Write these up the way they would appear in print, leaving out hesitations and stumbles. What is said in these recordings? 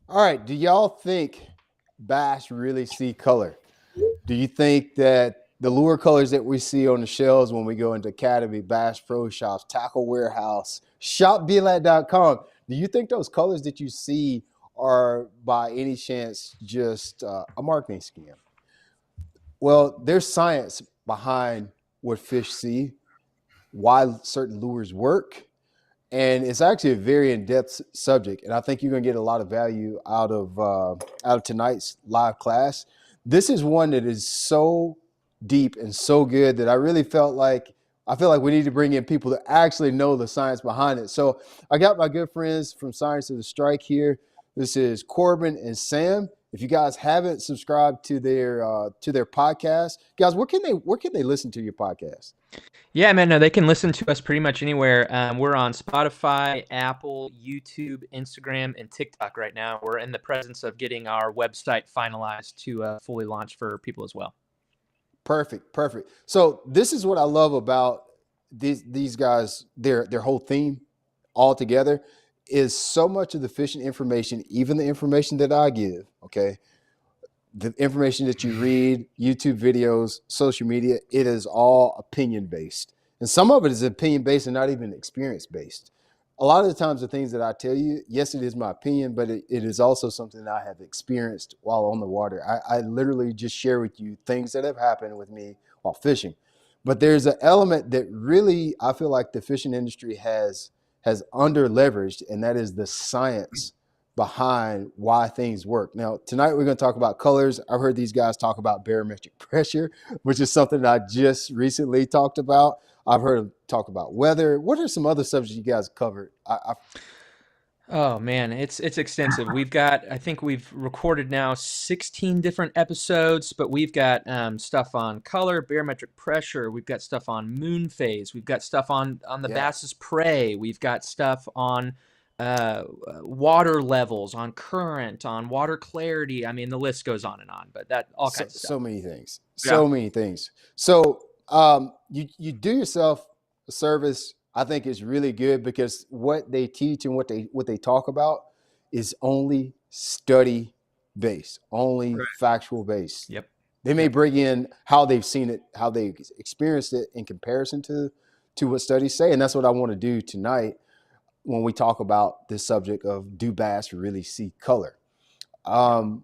All right. Do y'all think bass really see color? Do you think that the lure colors that we see on the shelves when we go into Academy, Bass Pro Shops, Tackle Warehouse, ShopBLat.com, do you think those colors that you see are by any chance just a marketing scheme? Well, there's science behind what fish see, why certain lures work, and it's actually a very in-depth subject. And I think you're going to get a lot of value out of tonight's live class. This is one that is so deep and so good that I feel like we need to bring in people that actually know the science behind it. So I got my good friends from Science of the Strike here. This is Corbin and Sam. If you guys haven't subscribed to their podcast, guys, where can they listen to your podcast? Yeah, man, no, they can listen to us pretty much anywhere. We're on Spotify, Apple, YouTube, Instagram, and TikTok right now. We're in the presence of getting our website finalized to fully launch for people as well. Perfect, perfect. So this is what I love about these guys. Their whole theme all together is so much of the fishing information, even the information that I give. Okay, the information that you read, YouTube videos, social media, it is all opinion based. And some of it is opinion based and not even experience based. A lot of the times, the things that I tell you, yes, it is my opinion, but it is also something that I have experienced while on the water. I literally just share with you things that have happened with me while fishing. But there's an element that really I feel like the fishing industry has under leveraged, and that is the science behind why things work. Now, tonight we're going to talk about colors. I've heard these guys talk about barometric pressure, which is something that I just recently talked about. I've heard them talk about weather. What are some other subjects you guys covered? Oh man, it's extensive. I think we've recorded now 16 different episodes, but we've got stuff on color, barometric pressure. We've got stuff on moon phase. We've got stuff on the Yeah. bass's prey. We've got stuff on water levels, on current, on water clarity. I mean, the list goes on and on, but that all So, kinds of stuff. so many things. Yeah. So many things. So you do yourself a service. I think is really good because what they teach and what they talk about is only study based, only Right. factual based. Yep. They may Yep. bring in how they've seen it, how they experienced it in comparison to what studies say, and that's what I want to do tonight when we talk about this subject of do bass really see color. Um,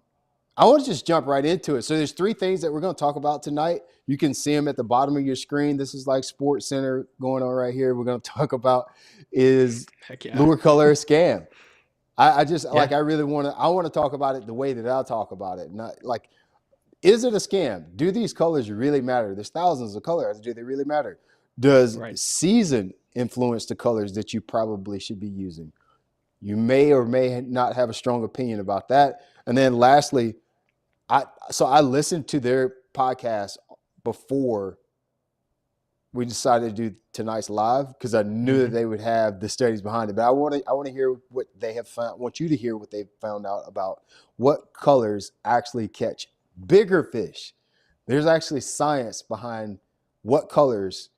I want to just jump right into it. So there's three things that we're going to talk about tonight. You can see them at the bottom of your screen. This is like Sports Center going on right here. We're going to talk about is Heck yeah. lure color a scam. I just Yeah. like I really want to talk about it the way that I talk about it. Not like is it a scam? Do these colors really matter? There's thousands of colors. Do they really matter? Does Right. season influence the colors that you probably should be using? You may or may not have a strong opinion about that. And then lastly, I listened to their podcast before we decided to do tonight's live because I knew that Hmm. they would have the studies behind it. But I want to hear what they have found. I want you to hear what they've found out about what colors actually catch bigger fish. There's actually science behind what colors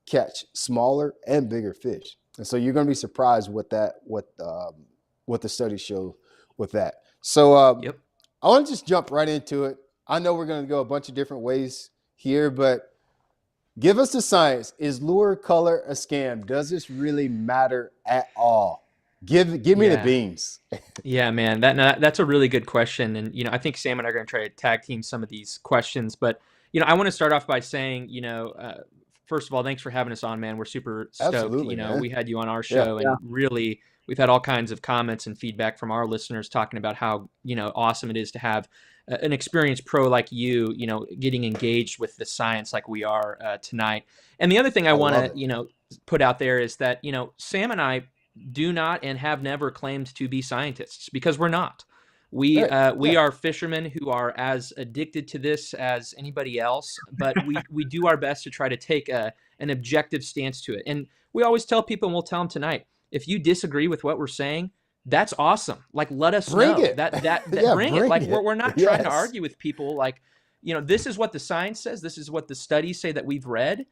catch smaller and bigger fish, and so you're going to be surprised what the studies show with that. So Yep. I want to just jump right into it. I know we're going to go a bunch of different ways here, but give us the science. Is lure color a scam? Does this really matter at all? Give me the Yeah. beans. Yeah, man, that's a really good question, and I think Sam and I are going to try to tag team some of these questions. But I want to start off by saying, first of all, thanks for having us on, man. We're super stoked. Absolutely, man. We had you on our Yeah. show, and really, we've had all kinds of comments and feedback from our listeners talking about how awesome it is to have an experienced pro like you, getting engaged with the science like we are tonight. And the other thing I I want love to, it. put out there is that Sam and I do not and have never claimed to be scientists because we're not. We Right. uh, we Yeah. are fishermen who are as addicted to this as anybody else, but we do our best to try to take an objective stance to it. And we always tell people, and we'll tell them tonight, if you disagree with what we're saying, that's awesome. Like, let us Bring know it. that Yeah, bring it. bring Like, it. we're not trying to Yes. argue with people. Like, this is what the science says. This is what the studies say that we've read.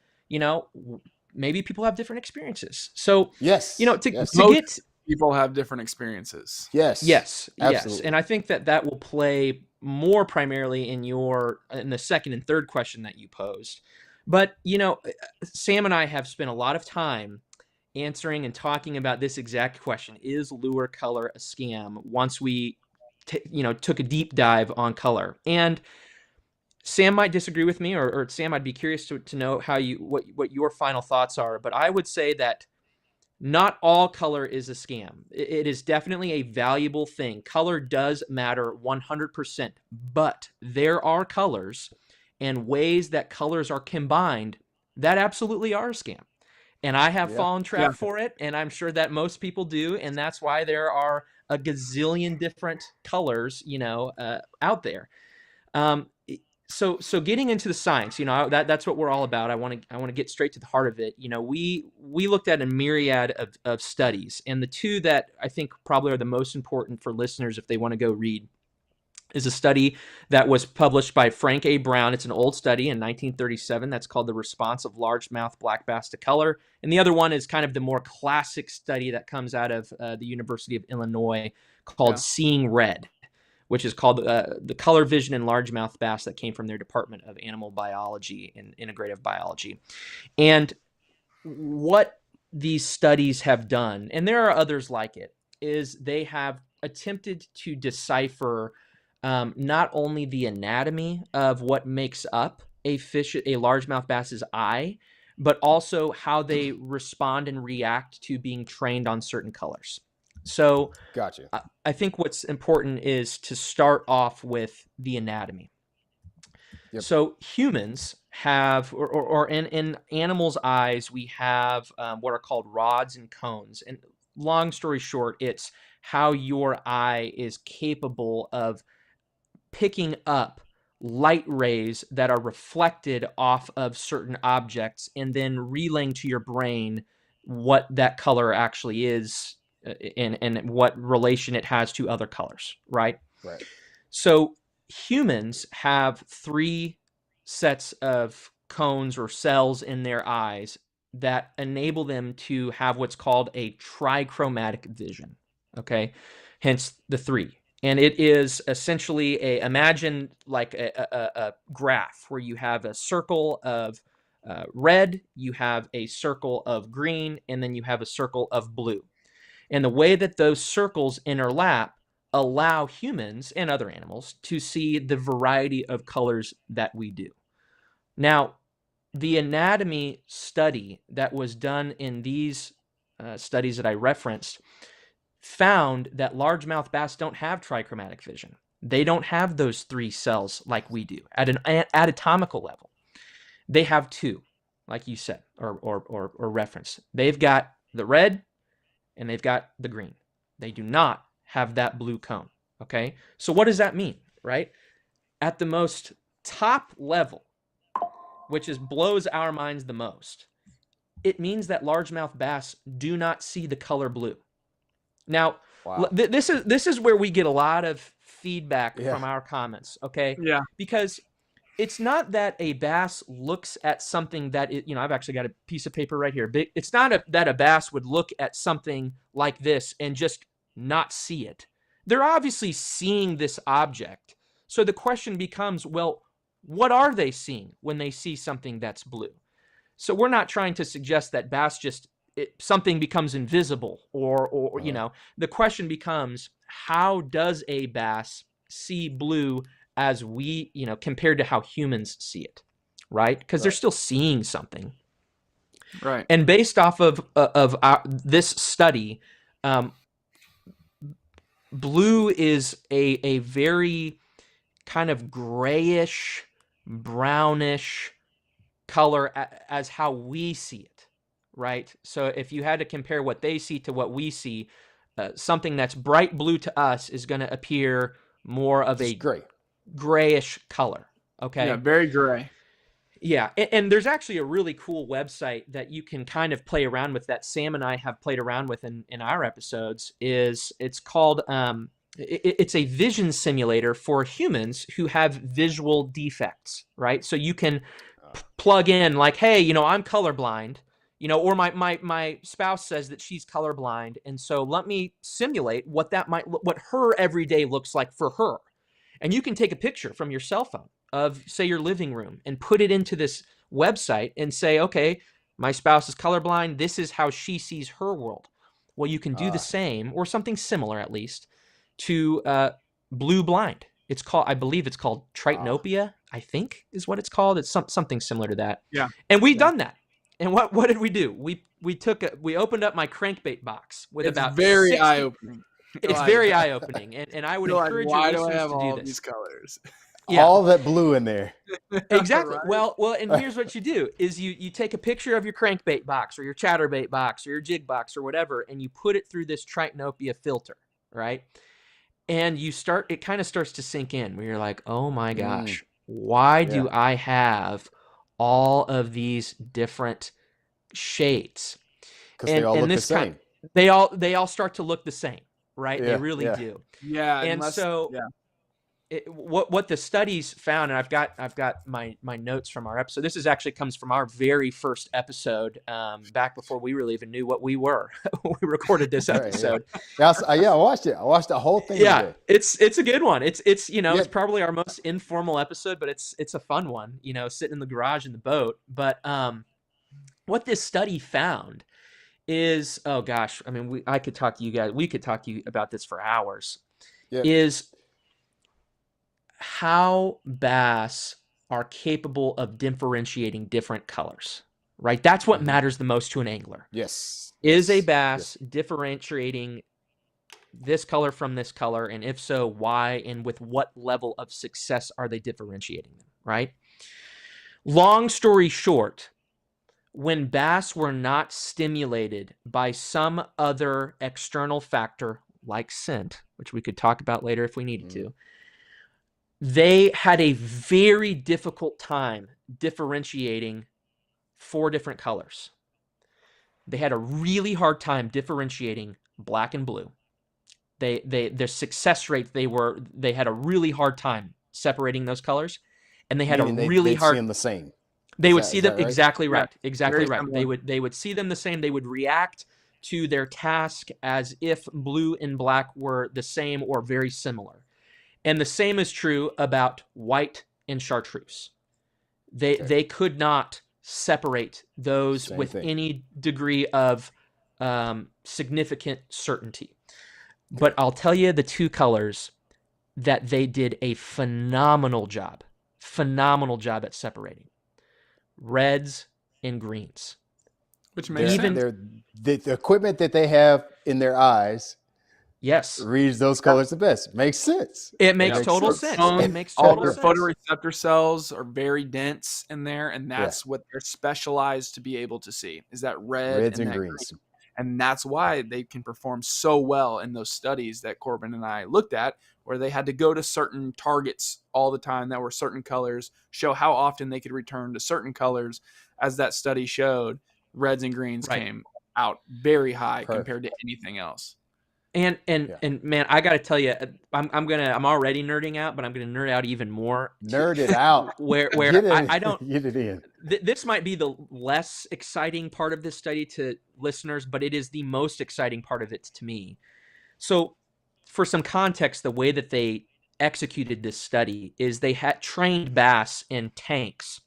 Maybe people have different experiences. So, Yes. Yes. to Most get people have different experiences. Yes, Yes. absolutely. And I think that will play more primarily in the second and third question that you posed. But, Sam and I have spent a lot of time answering and talking about this exact question: is lure color a scam? Once we took a deep dive on color. And Sam might disagree with me, or Sam, I'd be curious to know what your final thoughts are. But I would say that not all color is a scam. It is definitely a valuable thing. Color does matter 100%, but there are colors and ways that colors are combined that absolutely are a scam. And I have fallen trap for it, and I'm sure that most people do, and that's why there are a gazillion different colors, out there. So getting into the science, that's what we're all about. I want to get straight to the heart of it. We looked at a myriad of studies, and the two that I think probably are the most important for listeners if they want to go read is a study that was published by Frank A. Brown. It's an old study in 1937 that's called The Response of Largemouth Black Bass to Color. And the other one is kind of the more classic study that comes out of the University of Illinois called Seeing Red, which is called the color vision in largemouth bass, that came from their Department of Animal Biology and Integrative Biology. And what these studies have done, and there are others like it, is they have attempted to decipher not only the anatomy of what makes up a largemouth bass's eye, but also how they respond and react to being trained on certain colors. So gotcha. I think what's important is to start off with the anatomy. Yep. So humans have, or in animals' eyes, we have what are called rods and cones. And long story short, it's how your eye is capable of picking up light rays that are reflected off of certain objects and then relaying to your brain what that color actually is and what relation it has to other colors, right? Right. So humans have 3 sets of cones or cells in their eyes that enable them to have what's called a trichromatic vision, okay? Hence the 3. And it is essentially imagine like a graph where you have a circle of red, you have a circle of green, and then you have a circle of blue. And the way that those circles interlap allow humans and other animals to see the variety of colors that we do. Now, the anatomy study that was done in these studies that I referenced found that largemouth bass don't have trichromatic vision. They don't have those 3 cells like we do at an anatomical level. They have 2, like you said, or referenced. They've got the red and they've got the green. They do not have that blue cone, okay? So what does that mean, right? At the most top level, which blows our minds the most, it means that largemouth bass do not see the color blue. Now, this is where we get a lot of feedback from our comments, okay? Yeah. Because it's not that a bass looks at something that I've actually got a piece of paper right here. It's not that a bass would look at something like this and just not see it. They're obviously seeing this object. So the question becomes, well, what are they seeing when they see something that's blue? So we're not trying to suggest that bass something becomes invisible or the question becomes, how does a bass see blue as we, compared to how humans see it, right? Because they're still seeing something. Right. And based off of this study, blue is a very kind of grayish, brownish color as how we see it, right? So if you had to compare what they see to what we see, something that's bright blue to us is going to appear more of a grayish color, okay? Yeah, very gray. Yeah, and there's actually a really cool website that you can kind of play around with that Sam and I have played around with in our episodes. It's called it's a vision simulator for humans who have visual defects, right? So you can plug in like, hey, I'm colorblind, or my spouse says that she's colorblind, and so let me simulate what her everyday looks like for her. And you can take a picture from your cell phone of, say, your living room and put it into this website and say, okay, my spouse is colorblind. This is how she sees her world. Well, you can do the same, or something similar at least, to blue blind. I believe it's called tritopia, I think is what it's called. It's something similar to that. Yeah. And we've done that. And what did we do? We opened up my crankbait box with about very 60 eye-opening. It's very eye-opening, and I would encourage why your do I listeners have to all do this. these colors? Yeah. All that blue in there. Exactly. Right? Well, and here's what you do is you take a picture of your crankbait box or your chatterbait box or your jig box or whatever, and you put it through this tritopia filter, right? And it kind of starts to sink in where you're like, oh my gosh, why do I have all of these different shades? Because they all look the same. They all start to look the same, right? Yeah, They really do. Yeah. And what the studies found, and I've got my notes from our episode. This actually comes from our very first episode, back before we really even knew what we were. We recorded this episode. Right, yeah. I watched it. I watched the whole thing. Yeah, today. it's a good one. It's probably our most informal episode, but it's a fun one. Sitting in the garage in the boat. But what this study found is, oh gosh, I mean, we could talk to you about this for hours. Yep. Is how bass are capable of differentiating different colors, right? That's what matters the most to an angler. Yes. Is a bass differentiating this color from this color? And if so, why? And with what level of success are they differentiating them, right? Long story short, when bass were not stimulated by some other external factor like scent, which we could talk about later if we needed to, they had a very difficult time differentiating 4 different colors. They had a really hard time differentiating black and blue. Their success rate, they had a really hard time separating those colors, and they had they'd see them the same. They would see them right? Exactly right. Yeah, exactly right. They would see them the same. They would react to their task as if blue and black were the same or very similar. And the same is true about white and chartreuse. They could not separate those with any degree of significant certainty. But I'll tell you the 2 colors that they did a phenomenal job at separating: reds and greens. Which makes sense. The equipment that they have in their eyes, yes, reads those colors the best. Makes sense. It makes total sense. It makes total sense. Photoreceptor cells are very dense in there, and that's what they're specialized to be able to see. Is that reds and greens? Green. And that's why they can perform so well in those studies that Corbin and I looked at, where they had to go to certain targets all the time that were certain colors, show how often they could return to certain colors. As that study showed, reds and greens came out very high compared to anything else. And man, I got to tell you, I'm already nerding out, but I'm going to nerd out even more. Nerd it out. Where I don't get it in. This might be the less exciting part of this study to listeners, but it is the most exciting part of it to me. So, for some context, the way that they executed this study is they had trained bass in tanks,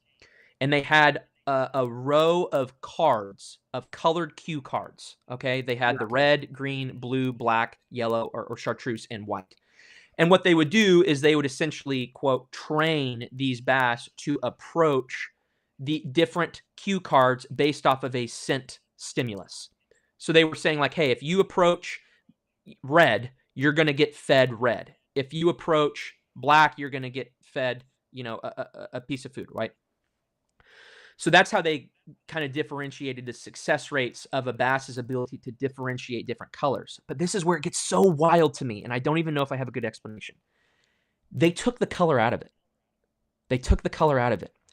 and they had a row of cards, of colored cue cards. Okay, they had the red, green, blue, black, yellow, or chartreuse, and white. And what they would do is they would essentially, quote, train these bass to approach the different cue cards based off of a scent stimulus. So they were saying like, hey, if you approach red, you're going to get fed red. If you approach black, you're going to get fed, a piece of food, right? So that's how they kind of differentiated the success rates of a bass's ability to differentiate different colors. But this is where it gets so wild to me, and I don't even know if I have a good explanation. They took the color out of it.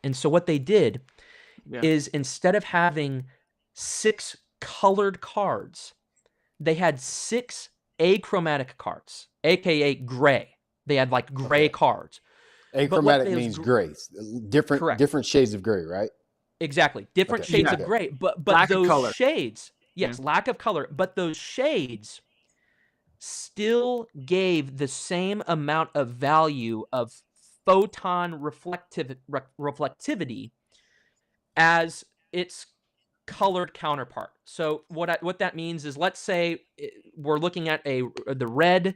And so what they did is instead of having 6 colored cards, they had 6 achromatic cards, aka gray. They had like gray cards. Achromatic means gray. Different shades of gray, right? Exactly. Different Okay. shades Yeah. of gray, but Lack of those color. shades, yes, lack of color, but those shades still gave the same amount of value of photon reflectivity as its colored counterpart. So what that means is, let's say we're looking at the red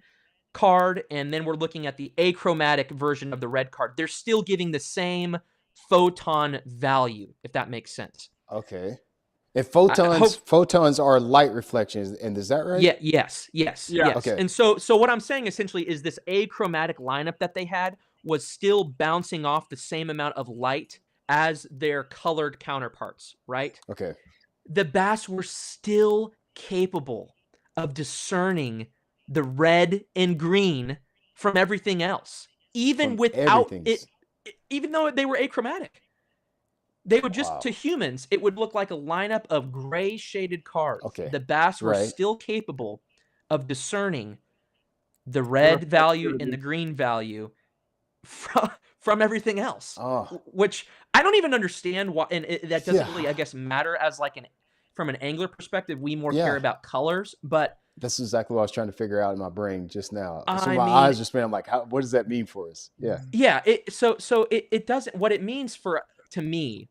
card, and then we're looking at the achromatic version of the red card. They're still giving the same photon value, if that makes sense. Okay. And photons are light reflections, and is that right? Yeah, yes. Okay. And so what I'm saying essentially is this achromatic lineup that they had was still bouncing off the same amount of light as their colored counterparts, right? Okay. The bass were still capable of discerning the red and green from everything else, even From without it, even though they were achromatic. They would just, to humans, it would look like a lineup of gray shaded cards. Okay. The bass were still capable of discerning the red value and the green value from everything else. Which I don't even understand why, and that doesn't really, I guess, matter as like from an angler perspective. We more care about colors, but that's exactly what I was trying to figure out in my brain just now. So my eyes just been, I'm like, what does that mean for us? Yeah. Yeah. So it doesn't. What it means to me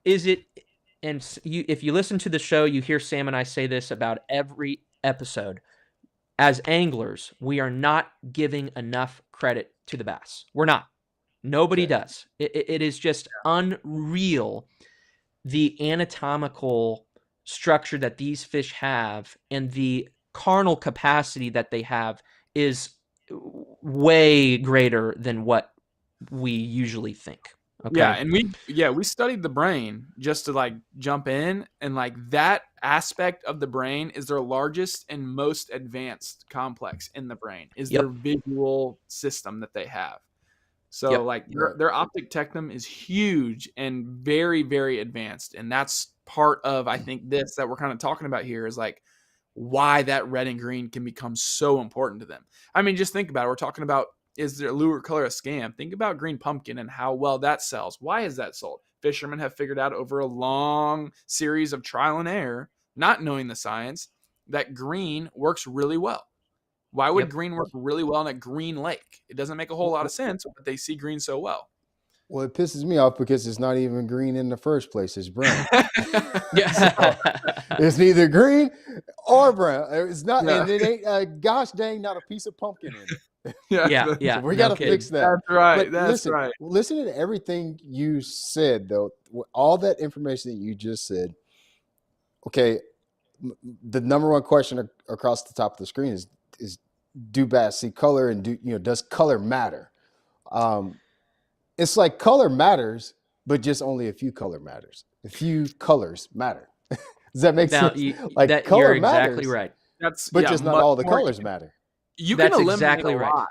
is and if you listen to the show, you hear Sam and I say this about every episode. As anglers, we are not giving enough credit to the bass. We're not. Nobody does. It is just unreal, the anatomical structure that these fish have and the carnal capacity that they have is way greater than what we usually think. Okay. Yeah, and we studied the brain just to like jump in, and like that aspect of the brain is their largest and most advanced complex in the brain is their visual system that they have. So like their optic technum is huge and very, very advanced, and that's part of, I think, this that we're kind of talking about here is like why that red and green can become so important to them. I mean, just think about it. We're talking about, is their lure color a scam? Think about green pumpkin and how well that sells. Why is that sold? Fishermen have figured out over a long series of trial and error, not knowing the science, that green works really well. Why would green work really well in a green lake? It doesn't make a whole lot of sense, but they see green so well. Well, it pisses me off because it's not even green in the first place. It's brown. Yeah. It's neither green or brown. It's not, and it ain't, gosh dang, not a piece of pumpkin in it. Yeah. So we got to fix that. That's right. But listen to everything you said, though. All that information that you just said. Okay, the number one question across the top of the screen is do bass see color, and does color matter? It's like color matters, but just only a few color matters. A few colors matter. Does that make sense? Color you're exactly matters, right. But just not all the colors matter. That's exactly right.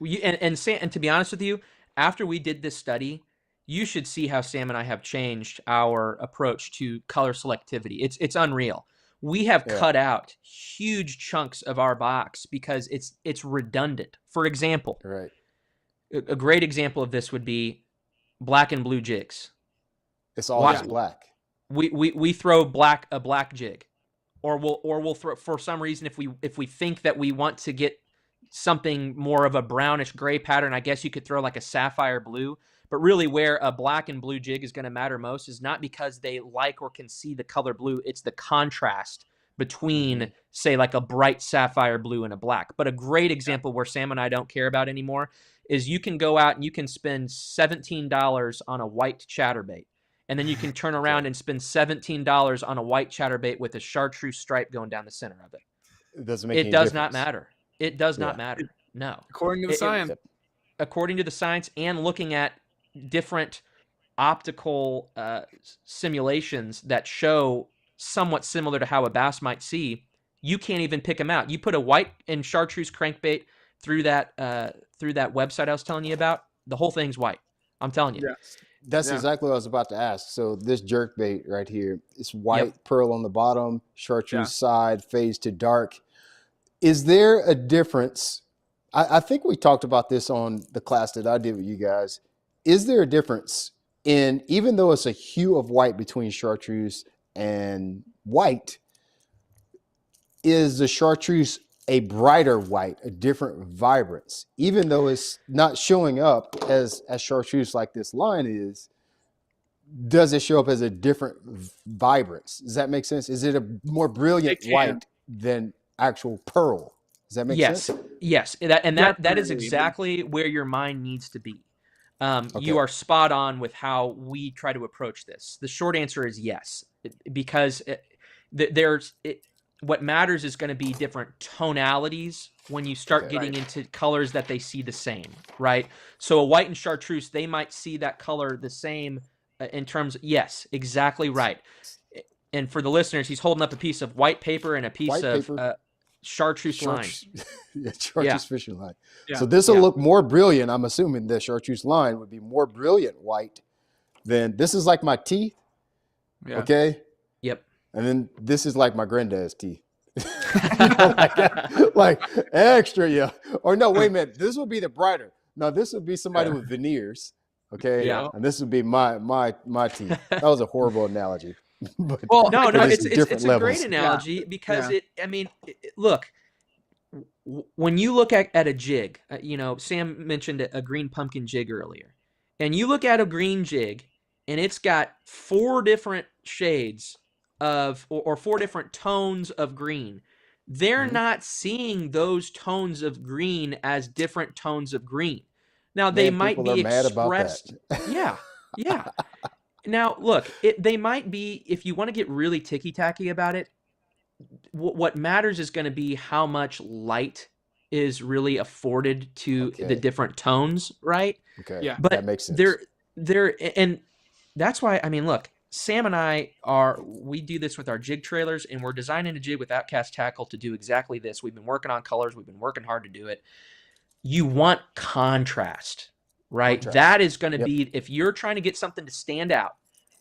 And to be honest with you, after we did this study, you should see how Sam and I have changed our approach to color selectivity. It's unreal. We have cut out huge chunks of our box because it's redundant. For example, a great example of this would be black and blue jigs. It's always black. We throw a black jig. Or we'll throw, for some reason, if we think that we want to get something more of a brownish gray pattern, I guess you could throw like a sapphire blue. But really, where a black and blue jig is going to matter most is not because they like or can see the color blue. It's the contrast between, say, like a bright sapphire blue and a black. But a great example where Sam and I don't care about anymore is you can go out and you can spend $17 on a white chatterbait. And then you can turn around and spend $17 on a white chatterbait with a chartreuse stripe going down the center of it. It doesn't make any difference. Not matter. It does not matter. No. According to the science. According to the science and looking at different optical simulations that show somewhat similar to how a bass might see, you can't even pick them out. You put a white and chartreuse crankbait through that website I was telling you about, the whole thing's white. I'm telling you. Yes. That's exactly what I was about to ask. So this jerk bait right here, it's white pearl on the bottom, chartreuse side, fades to dark. Is there a difference? I think we talked about this on the class that I did with you guys. Is there a difference And even though it's a hue of white between chartreuse and white, is the chartreuse a brighter white, a different vibrance, even though it's not showing up as chartreuse like this line is? Does it show up as a different vibrance? Does that make sense? Is it a more brilliant white than actual pearl? Does that make sense? Yes. That is exactly where your mind needs to be. You are spot on with how we try to approach this. The short answer is yes, because what matters is going to be different tonalities when you start getting into colors that they see the same, right? So a white and chartreuse, they might see that color the same in terms of, yes, exactly right. And for the listeners, he's holding up a piece of white paper and a piece of chartreuse line. Chartreuse fishing line. Yeah. So this will look more brilliant. I'm assuming the chartreuse line would be more brilliant white than this is like my teeth. Yeah. Okay. Yep. And then this is like my granddad's teeth. like extra, yeah. Or no, wait a minute. This would be the brighter. No, this would be somebody with veneers. Okay. Yeah. And this would be my teeth. That was a horrible analogy. But no, it's a great analogy because look, when you look at a jig, Sam mentioned a green pumpkin jig earlier, and you look at a green jig and it's got 4 different shades of, or 4 different tones of green. They're not seeing those tones of green as different tones of green. Now they might be expressed. Yeah. Now look, they might be, if you want to get really ticky-tacky about it, what matters is going to be how much light is really afforded to the different tones, right? Okay. Yeah. But that makes sense. And that's why, look, Sam and I we do this with our jig trailers, and we're designing a jig with Outcast Tackle to do exactly this. We've been working on colors. We've been working hard to do it. You want contrast, right? That is going to be, if you're trying to get something to stand out,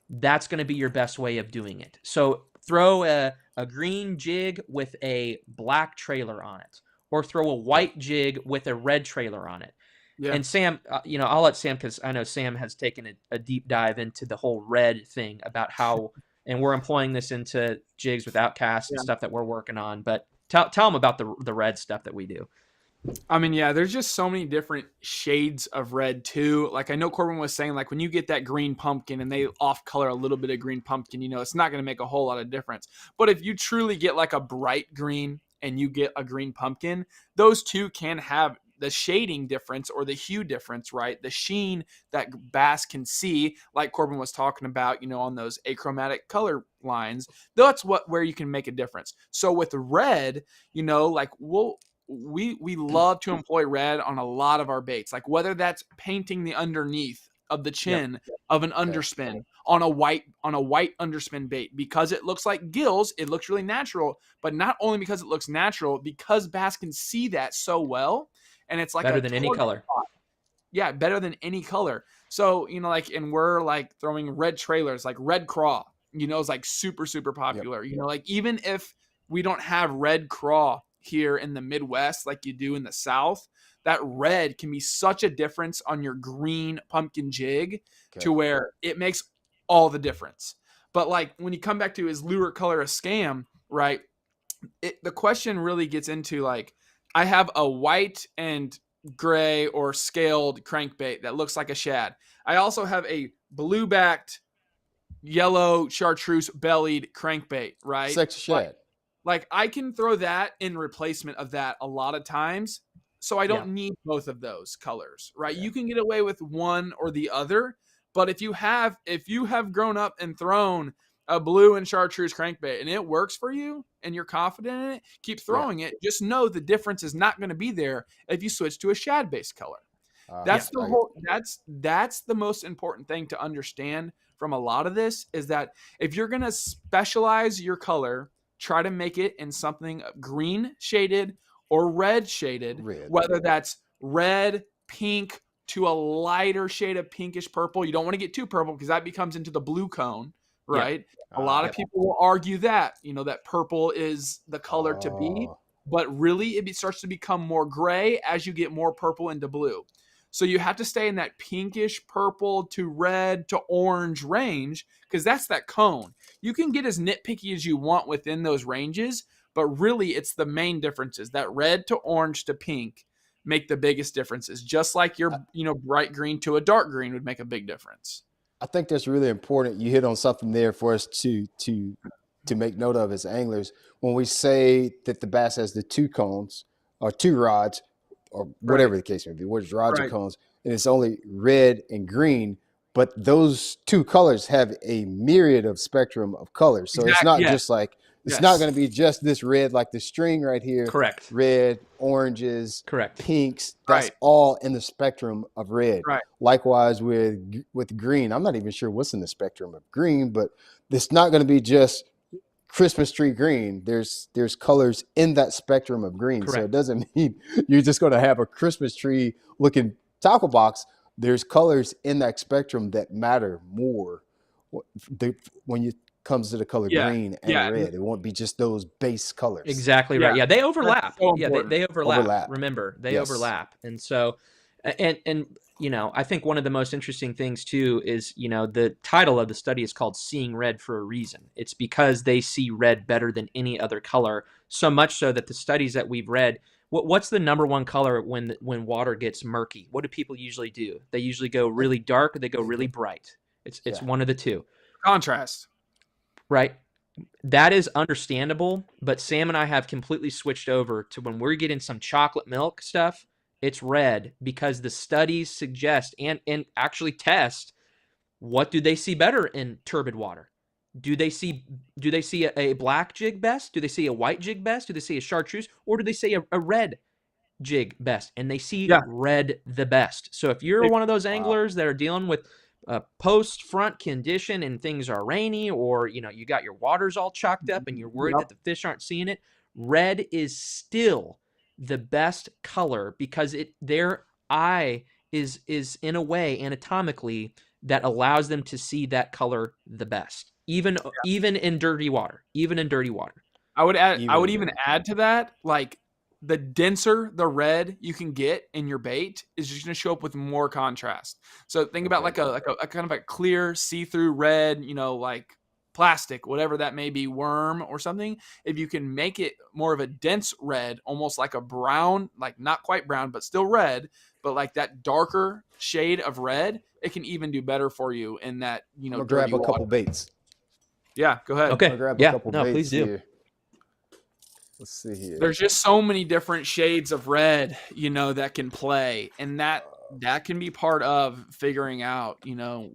that's going to be your best way of doing it. So throw a green jig with a black trailer on it, or throw a white jig with a red trailer on it. Yeah. And Sam, I'll let Sam, because I know Sam has taken a deep dive into the whole red thing about how, and we're employing this into jigs with Outcast and stuff that we're working on. But tell them about the red stuff that we do. There's just so many different shades of red too. Like I know Corbin was saying, like when you get that green pumpkin and they off color a little bit of green pumpkin, it's not going to make a whole lot of difference. But if you truly get like a bright green and you get a green pumpkin, those two can have the shading difference or the hue difference, right? The sheen that bass can see, like Corbin was talking about, on those achromatic color lines. That's where you can make a difference. So with red, like we love to employ red on a lot of our baits, like whether that's painting the underneath of the chin of an underspin on a white underspin bait, because it looks like gills, it looks really natural, but not only because it looks natural, because bass can see that so well, and it's like better than any color. Yeah, better than any color. So and we're like throwing red trailers, like red craw, is like super popular. Like even if we don't have red craw here in the Midwest like you do in the South, that red can be such a difference on your green pumpkin jig to where it makes all the difference. But like when you come back to, is lure color a scam, right? The question really gets into, like, I have a white and gray or scaled crankbait that looks like a shad. I also have a blue-backed, yellow chartreuse bellied crankbait, right? Sexy shad. Like I can throw that in replacement of that a lot of times. So I don't need both of those colors, right? Yeah. You can get away with one or the other, but if you have grown up and thrown a blue and chartreuse crankbait and it works for you and you're confident in it, keep throwing it. Just know the difference is not going to be there if you switch to a shad based color. That's the most important thing to understand from a lot of this, is that if you're going to specialize your color, try to make it in something green shaded or red shaded, whether that's red, pink to a lighter shade of pinkish purple. You don't want to get too purple because that becomes into the blue cone, right? A lot of people will argue that, that purple is the color to be, but really it starts to become more gray as you get more purple into blue. So you have to stay in that pinkish purple to red to orange range, because that's that cone. You can get as nitpicky as you want within those ranges, but really it's the main differences. That red to orange to pink make the biggest differences. Just like your, bright green to a dark green would make a big difference. I think that's really important. You hit on something there for us to make note of as anglers. When we say that the bass has the two cones or two rods or whatever the case may be, whether it's rods or cones, and it's only red and green, but those two colors have a myriad of spectrum of colors. So it's not just like, it's not going to be just this red, like the string right here. Correct. Red, oranges, correct, pinks. That's all in the spectrum of red. Right. Likewise with green. I'm not even sure what's in the spectrum of green, but it's not going to be just Christmas tree green. There's colors in that spectrum of green. Correct. So it doesn't mean you're just going to have a Christmas tree looking tackle box. There's colors in that spectrum that matter more when you comes to the color green and red. It won't be just those base colors. Exactly right. Yeah, they overlap. So they overlap. Remember, they overlap. And so, and I think one of the most interesting things too is, the title of the study is called Seeing Red for a reason. It's because they see red better than any other color, so much so that the studies that we've read, what's the number one color when water gets murky? What do people usually do? They usually go really dark or they go really bright. It's one of the two. Contrast. Right. That is understandable, but Sam and I have completely switched over to when we're getting some chocolate milk stuff, it's red, because the studies suggest and actually test, what do they see better in turbid water? Do they see a black jig best? Do they see a white jig best? Do they see a chartreuse? Or do they see a red jig best? And they see red the best. So if you're one of those anglers that are dealing with post front condition and things are rainy, or you got your waters all chalked up and you're worried that the fish aren't seeing it, red is still the best color, because their eye is in a way anatomically that allows them to see that color the best, even in dirty water. I would even add to that, like, the denser the red you can get in your bait is just going to show up with more contrast. So think about like a kind of a clear see-through red, like plastic, whatever that may be, worm or something. If you can make it more of a dense red, almost like a brown, like not quite brown, but still red, but like that darker shade of red, it can even do better for you in that, I'll grab a couple baits. Yeah, go ahead. Okay. I'll grab a couple baits please do. here. Let's see here. There's just so many different shades of red, that can play, and that can be part of figuring out,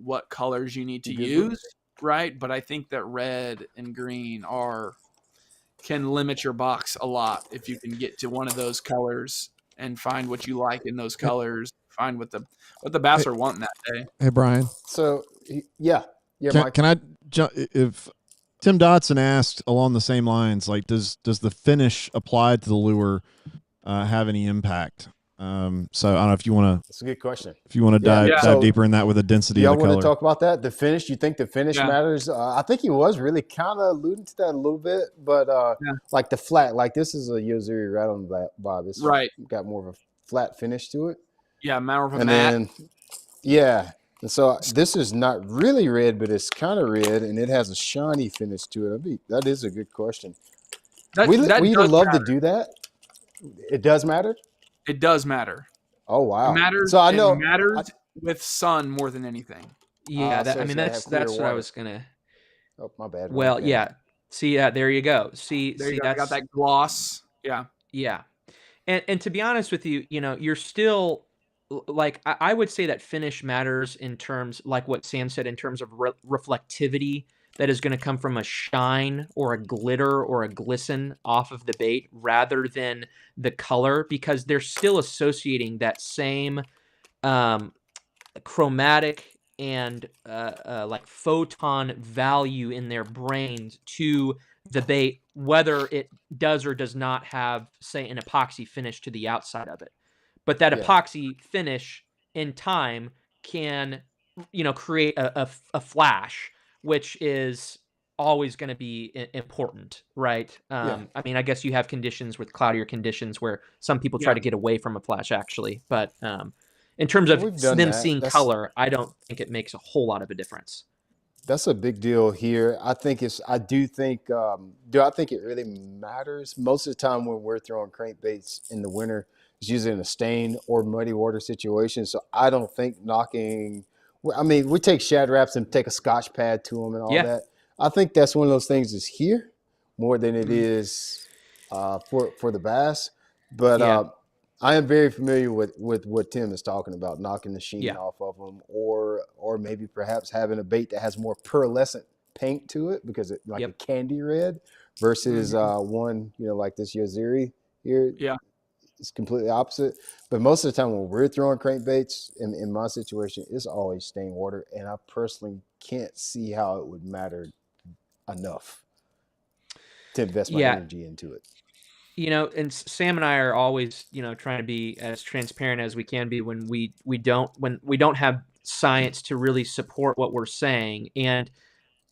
what colors you need to use, right? But I think that red and green can limit your box a lot if you can get to one of those colors and find what you like in those colors, find what the bass are wanting that day. Hey, Brian. So Mike. Can I jump if? Tim Dotson asked along the same lines, like, does the finish applied to the lure have any impact? So I don't know if you want to. That's a good question. If you want to dive deeper in that with the density of the color. Y'all want to talk about that? The finish? You think the finish matters? I think he was really kind of alluding to that a little bit, but like the flat, like this is a Yozuri right on the bob. This got more of a flat finish to it. Yeah, more of a matte. And so this is not really red, but it's kind of red, and it has a shiny finish to it. That is a good question. We love to do that. It does matter? It does matter. Oh, wow. It matters, so I know, it matters with sun more than anything. Yeah, that's what I was going to. Oh, my bad. Well, yeah. See, there you go. See, I got that gloss. Yeah. Yeah. And to be honest with you, you're still... Like, I would say that finish matters in terms, like what Sam said, in terms of reflectivity that is going to come from a shine or a glitter or a glisten off of the bait rather than the color, because they're still associating that same chromatic and like photon value in their brains to the bait, whether it does or does not have, say, an epoxy finish to the outside of it. But that epoxy finish in time can, create a flash, which is always going to be important, right? I mean, I guess you have conditions with cloudier conditions where some people try to get away from a flash, actually. But in terms of We've done them that. seeing color, I don't think it makes a whole lot of a difference. That's a big deal here. I think I do I think it really matters? Most of the time when we're throwing crankbaits in the winter, it's usually in a stained or muddy water situation. So I don't think knocking, I mean, we take shad wraps and take a Scotch pad to them and all that. I think that's one of those things is here more than it is for the bass. But I am very familiar with what Tim is talking about, knocking the sheen off of them, or maybe perhaps having a bait that has more pearlescent paint to it because it like a candy red versus one, like this Yaziri here. Yeah. It's completely opposite. But most of the time when we're throwing crankbaits, in my situation, it's always stained water. And I personally can't see how it would matter enough to invest my energy into it. And Sam and I are always, trying to be as transparent as we can be when we don't have science to really support what we're saying. And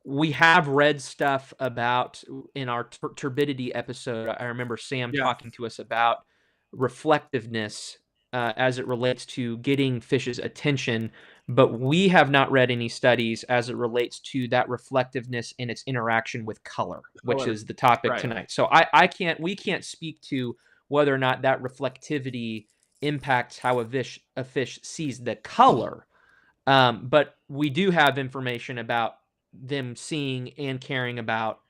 we have read stuff about in our turbidity episode. I remember Sam talking to us about reflectiveness as it relates to getting fish's attention, but we have not read any studies as it relates to that reflectiveness and its interaction with color, which is the topic tonight. So we can't speak to whether or not that reflectivity impacts how a fish sees the color. But we do have information about them seeing and caring about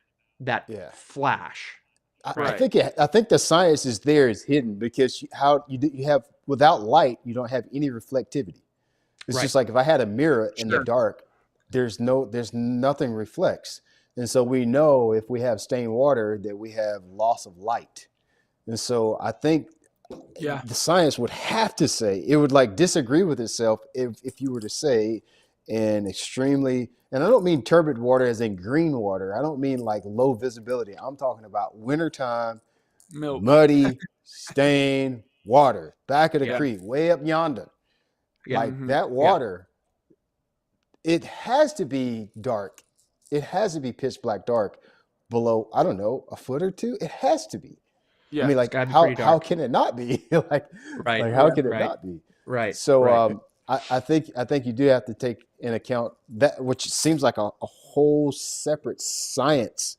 that flash. I think the science is hidden because you have without light, you don't have any reflectivity. It's just like if I had a mirror in the dark, there's nothing reflects. And so we know if we have stained water that we have loss of light. And so I think the science would have to say, it would like disagree with itself if you were to say an extremely, and I don't mean turbid water as in green water. I don't mean like low visibility. I'm talking about wintertime, muddy, stained water, back of the creek, way up yonder. Like that water, it has to be dark. It has to be pitch black dark below, I don't know, a foot or two. It has to be. Yeah, I mean, like how can it not be? How can it not be? Right. So I think you do have to take in account that, which seems like a whole separate science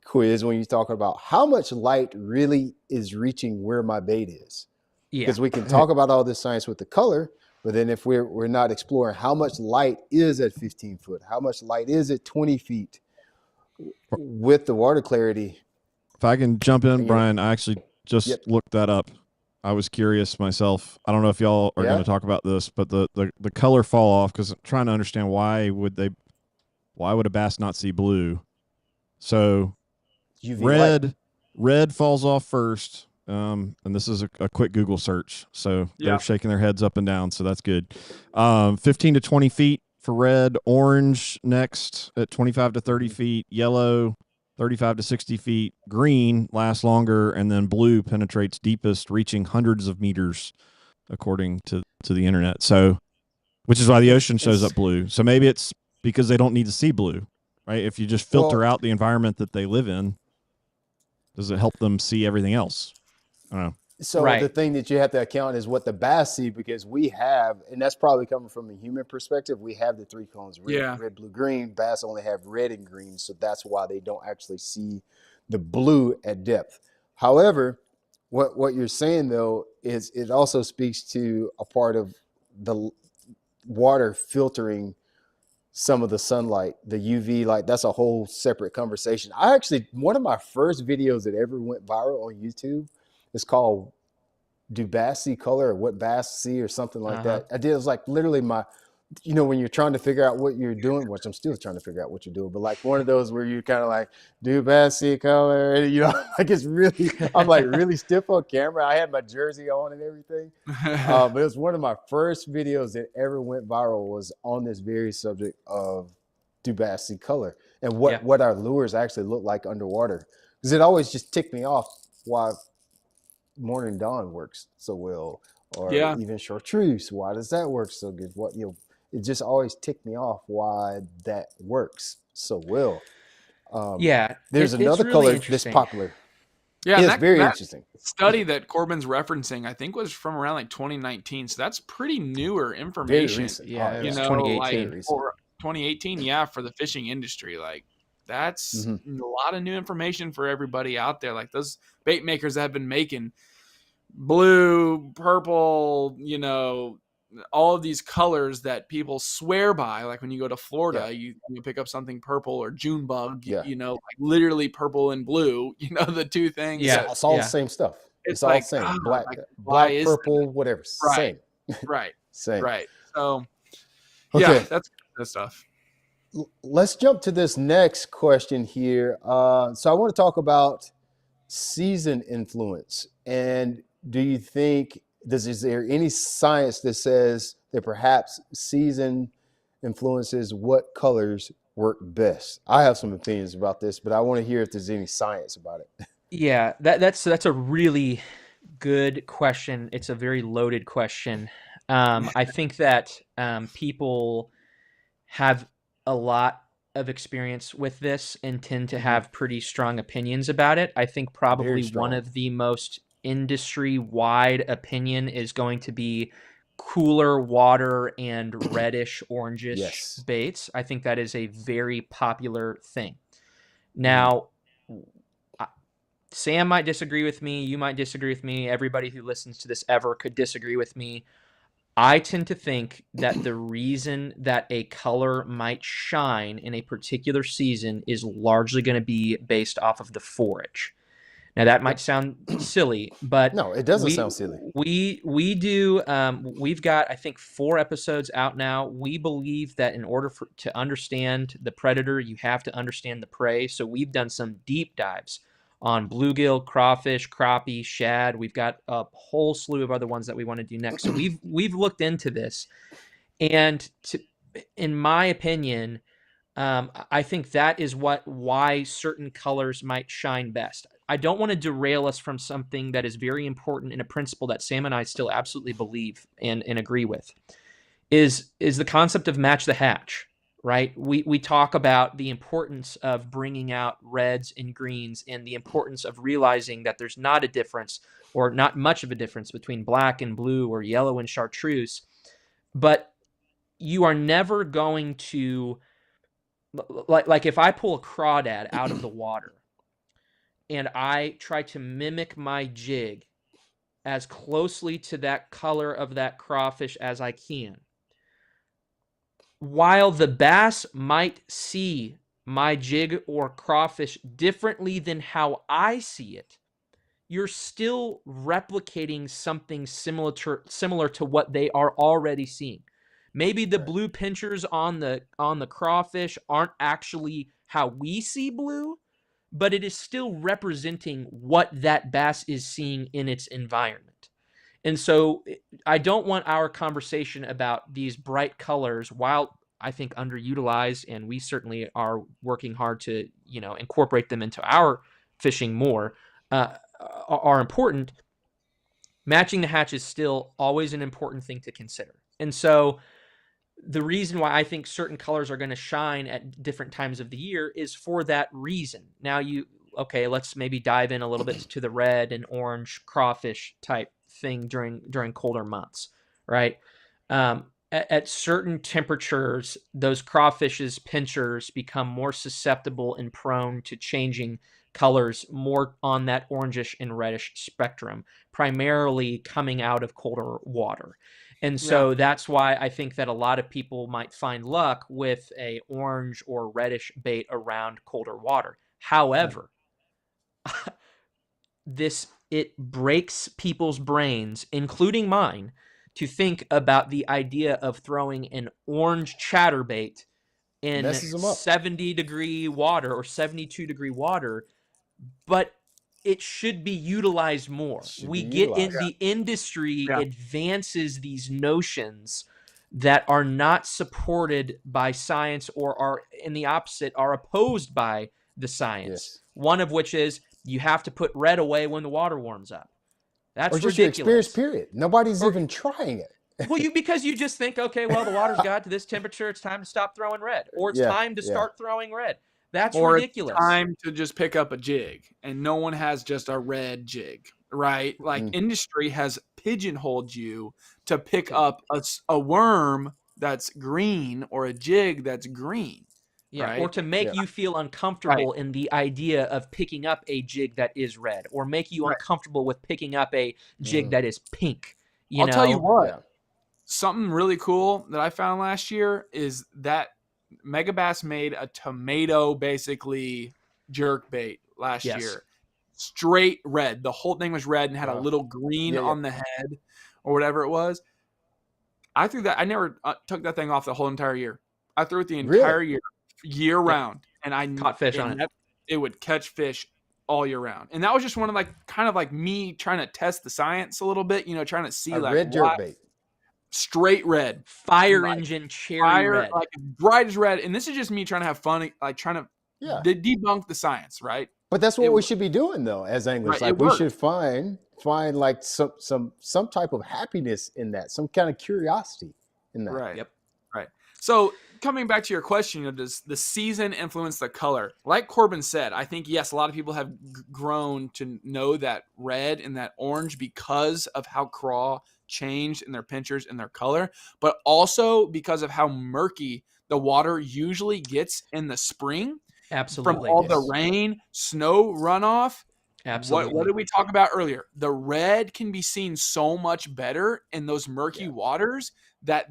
quiz when you talk about how much light really is reaching where my bait is. Because we can talk about all this science with the color, but then if we're not exploring how much light is at 15 foot, how much light is at 20 feet with the water clarity. If I can jump in, Brian, I actually just looked that up. I was curious myself. I don't know if y'all are going to talk about this, but the color fall off, because I'm trying to understand why would a bass not see blue? So UV red falls off first. And this is a quick Google search. So they're shaking their heads up and down. So that's good. 15 to 20 feet for red, orange next at 25 to 30 feet, yellow 35 to 60 feet, green lasts longer, and then blue penetrates deepest, reaching hundreds of meters, according to the internet. So, which is why the ocean shows up blue. So maybe it's because they don't need to see blue, right? If you just filter out the environment that they live in, does it help them see everything else? I don't know. So the thing that you have to account is what the bass see, because we have, and that's probably coming from a human perspective, we have the three cones, red, blue, green. Bass only have red and green, so that's why they don't actually see the blue at depth. However, what you're saying, though, is it also speaks to a part of the water filtering some of the sunlight, the UV light. That's a whole separate conversation. One of my first videos that ever went viral on YouTube, it's called "Do Bass See Color?" or "What Bass See?" or something like that. I did. It was like literally when you're trying to figure out what you're doing, which I'm still trying to figure out what you're doing, but like one of those where you kind of like, "Do bass see color?" And like it's really, I'm like really stiff on camera. I had my jersey on and everything. But it was one of my first videos that ever went viral, was on this very subject of "Do bass see color?" and what our lures actually look like underwater. Because it always just ticked me off why Morning Dawn works so well, or even Chartreuse. Why does that work so good? It just always ticked me off why that works so well. There's another color that's popular. Yeah, it's very interesting. Study that Corbin's referencing, I think, was from around like 2019. So that's pretty newer information. Very recent. Yeah, you it's know, 2018. like for 2018, yeah, for the fishing industry, like that's a lot of new information for everybody out there. Like those bait makers that have been making blue, purple, you know, all of these colors that people swear by. Like when you go to Florida, you pick up something purple or June bug, you know, like literally purple and blue, you know, the two things. Yeah. It's all the same stuff. It's all like, the same. like, black, purple, whatever. Right. Same. Right. Same. Right. So, okay. Yeah, that's good stuff. Let's jump to this next question here. So I want to talk about season influence. And do you think is there any science that says that perhaps season influences what colors work best? I have some opinions about this, but I want to hear if there's any science about it. Yeah, that's a really good question. It's a very loaded question. I think that people have a lot of experience with this and tend to have pretty strong opinions about it. I think probably one of the most industry-wide opinion is going to be cooler water and reddish orangish baits. I think that is a very popular thing. Now, Sam might disagree with me. You might disagree with me. Everybody who listens to this ever could disagree with me. I tend to think that the reason that a color might shine in a particular season is largely going to be based off of the forage. Now that might sound silly, but no, it doesn't sound silly. We do. We've got, I think, 4 episodes out now. We believe that in order to understand the predator, you have to understand the prey. So we've done some deep dives on bluegill, crawfish, crappie, shad. We've got a whole slew of other ones that we want to do next. So we've looked into this, and in my opinion, I think that is why certain colors might shine best. I don't want to derail us from something that is very important and a principle that Sam and I still absolutely believe and agree with, is the concept of match the hatch. Right? We talk about the importance of bringing out reds and greens and the importance of realizing that there's not a difference or not much of a difference between black and blue or yellow and chartreuse. But you are never going to, like if I pull a crawdad out of the water and I try to mimic my jig as closely to that color of that crawfish as I can, while the bass might see my jig or crawfish differently than how I see it, you're still replicating something similar to what they are already seeing. Maybe the blue pinchers on the crawfish aren't actually how we see blue, but it is still representing what that bass is seeing in its environment. And so I don't want our conversation about these bright colors, while I think underutilized, and we certainly are working hard to, incorporate them into our fishing more, are important. Matching the hatch is still always an important thing to consider. And so the reason why I think certain colors are going to shine at different times of the year is for that reason. Now let's maybe dive in a little bit to the red and orange crawfish type thing during colder months, right? At certain temperatures, those crawfish's pinchers become more susceptible and prone to changing colors more on that orangish and reddish spectrum, primarily coming out of colder water. And so that's why I think that a lot of people might find luck with a orange or reddish bait around colder water. However, it breaks people's brains, including mine, to think about the idea of throwing an orange chatterbait in 70-degree water or 72-degree water, but it should be utilized more. The industry advances these notions that are not supported by science or are, in the opposite, are opposed by the science. Yes. One of which is you have to put red away when the water warms up. That's or just ridiculous. Your experience, period. Nobody's even trying it. Well, because you just think, okay, well, the water's got to this temperature, it's time to stop throwing red, or it's time to start throwing red. That's or ridiculous. It's time to just pick up a jig, and no one has just a red jig, right? Like industry has pigeonholed you to pick up a worm that's green or a jig that's green. Yeah, right? or to make you feel uncomfortable in the idea of picking up a jig that is red, or make you uncomfortable with picking up a jig that is pink. I'll tell you what, something really cool that I found last year is that Megabass made a tomato basically jerk bait last year. Straight red. The whole thing was red and had a little green on the head or whatever it was. I threw that. I never took that thing off the whole entire year. I threw it the entire year round, and I caught fish on it. It would catch fish all year round, and that was just one of kind of like me trying to test the science a little bit, trying to see red jerk bait, straight red, fire engine cherry red, like bright as red. And this is just me trying to have fun, like trying to debunk the science, right? But that's what we should be doing though, as anglers. Like we should find like some type of happiness in that, some kind of curiosity in that. Right. Yep. Right. So coming back to your question, does the season influence the color? Like Corbin said, I think, yes, a lot of people have grown to know that red and that orange because of how craw changed in their pinchers and their color, but also because of how murky the water usually gets in the spring. Absolutely. From all the rain, snow runoff. Absolutely. What did we talk about earlier? The red can be seen so much better in those murky waters that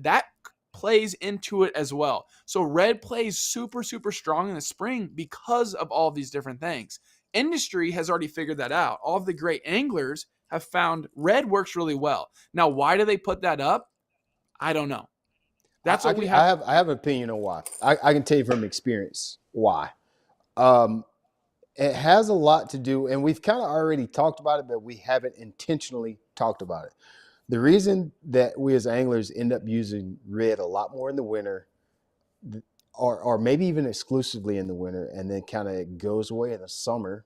plays into it as well. So red plays super, super strong in the spring because of all of these different things. Industry has already figured that out. All of the great anglers have found red works really well. Now, why do they put that up? I don't know. That's what we have. I have an opinion on why. I can tell you from experience why. It has a lot to do, and we've kind of already talked about it, but we haven't intentionally talked about it. The reason that we as anglers end up using red a lot more in the winter, or maybe even exclusively in the winter, and then kind of goes away in the summer.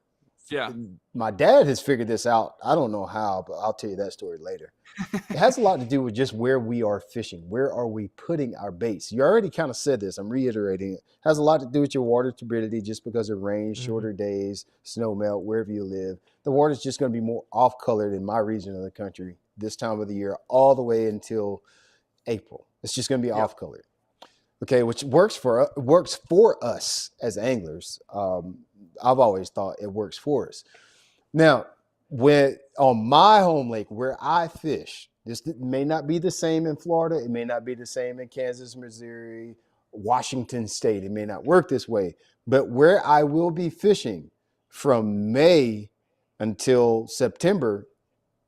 Yeah. My dad has figured this out. I don't know how, but I'll tell you that story later. It has a lot to do with just where we are fishing. Where are we putting our baits? You already kind of said this. I'm reiterating it. It has a lot to do with your water turbidity just because of rain, shorter days, snow melt, wherever you live. The water is just going to be more off-colored in my region of the country this time of the year all the way until April. It's just going to be off-colored. Okay, which works for us as anglers. I've always thought it works for us. Now, when on my home lake where I fish, this may not be the same in Florida. It may not be the same in Kansas, Missouri, Washington State. It may not work this way. But where I will be fishing from May until September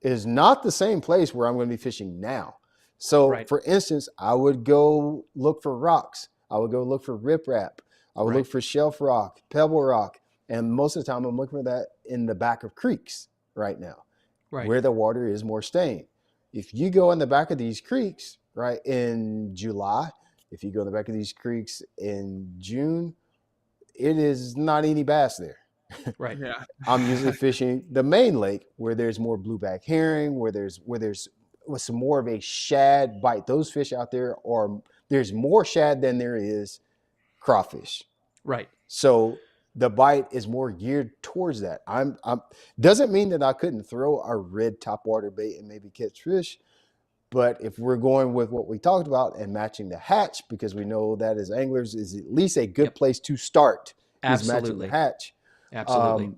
is not the same place where I'm going to be fishing now. So, for instance, I would go look for rocks. I would go look for riprap. I would look for shelf rock, pebble rock. And most of the time, I'm looking for that in the back of creeks right now, where the water is more stained. If you go in the back of these creeks, in July, if you go in the back of these creeks in June, it is not any bass there. Right. Yeah. I'm usually fishing the main lake where there's more blueback herring, where there's some more of a shad bite. Those fish out there there's more shad than there is crawfish. Right. So the bite is more geared towards that. Doesn't mean that I couldn't throw a red topwater bait and maybe catch fish. But if we're going with what we talked about and matching the hatch, because we know that as anglers is at least a good place to start, is matching the hatch. Absolutely.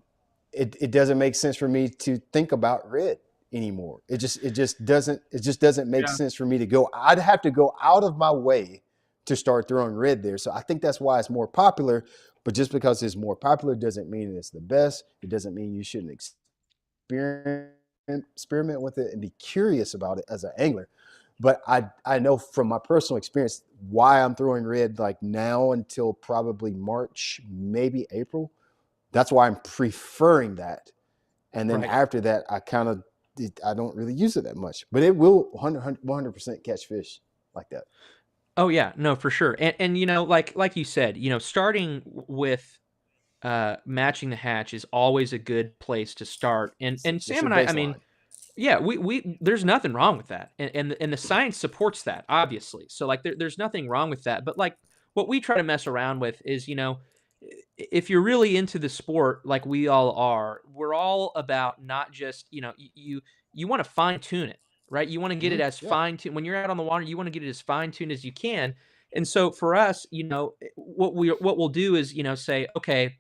It doesn't make sense for me to think about red anymore. It just doesn't make sense for me to go. I'd have to go out of my way to start throwing red there. So I think that's why it's more popular. But just because it's more popular doesn't mean it's the best. It doesn't mean you shouldn't experiment with it and be curious about it as an angler. But I know from my personal experience why I'm throwing red like now until probably March, maybe April. That's why I'm preferring that. And then after that, I don't really use it that much. But it will 100% catch fish like that. Oh yeah, no, for sure. And like you said, starting with matching the hatch is always a good place to start. And Sam and I mean, we there's nothing wrong with that. And the science supports that, obviously. So there's nothing wrong with that. But what we try to mess around with is, if you're really into the sport like we all are, we're all about not just, you want to fine tune it, right? You want to get it as Yeah. fine tuned when you're out on the water, you want to get it as fine tuned as you can. And so for us, what we'll do is, say, okay,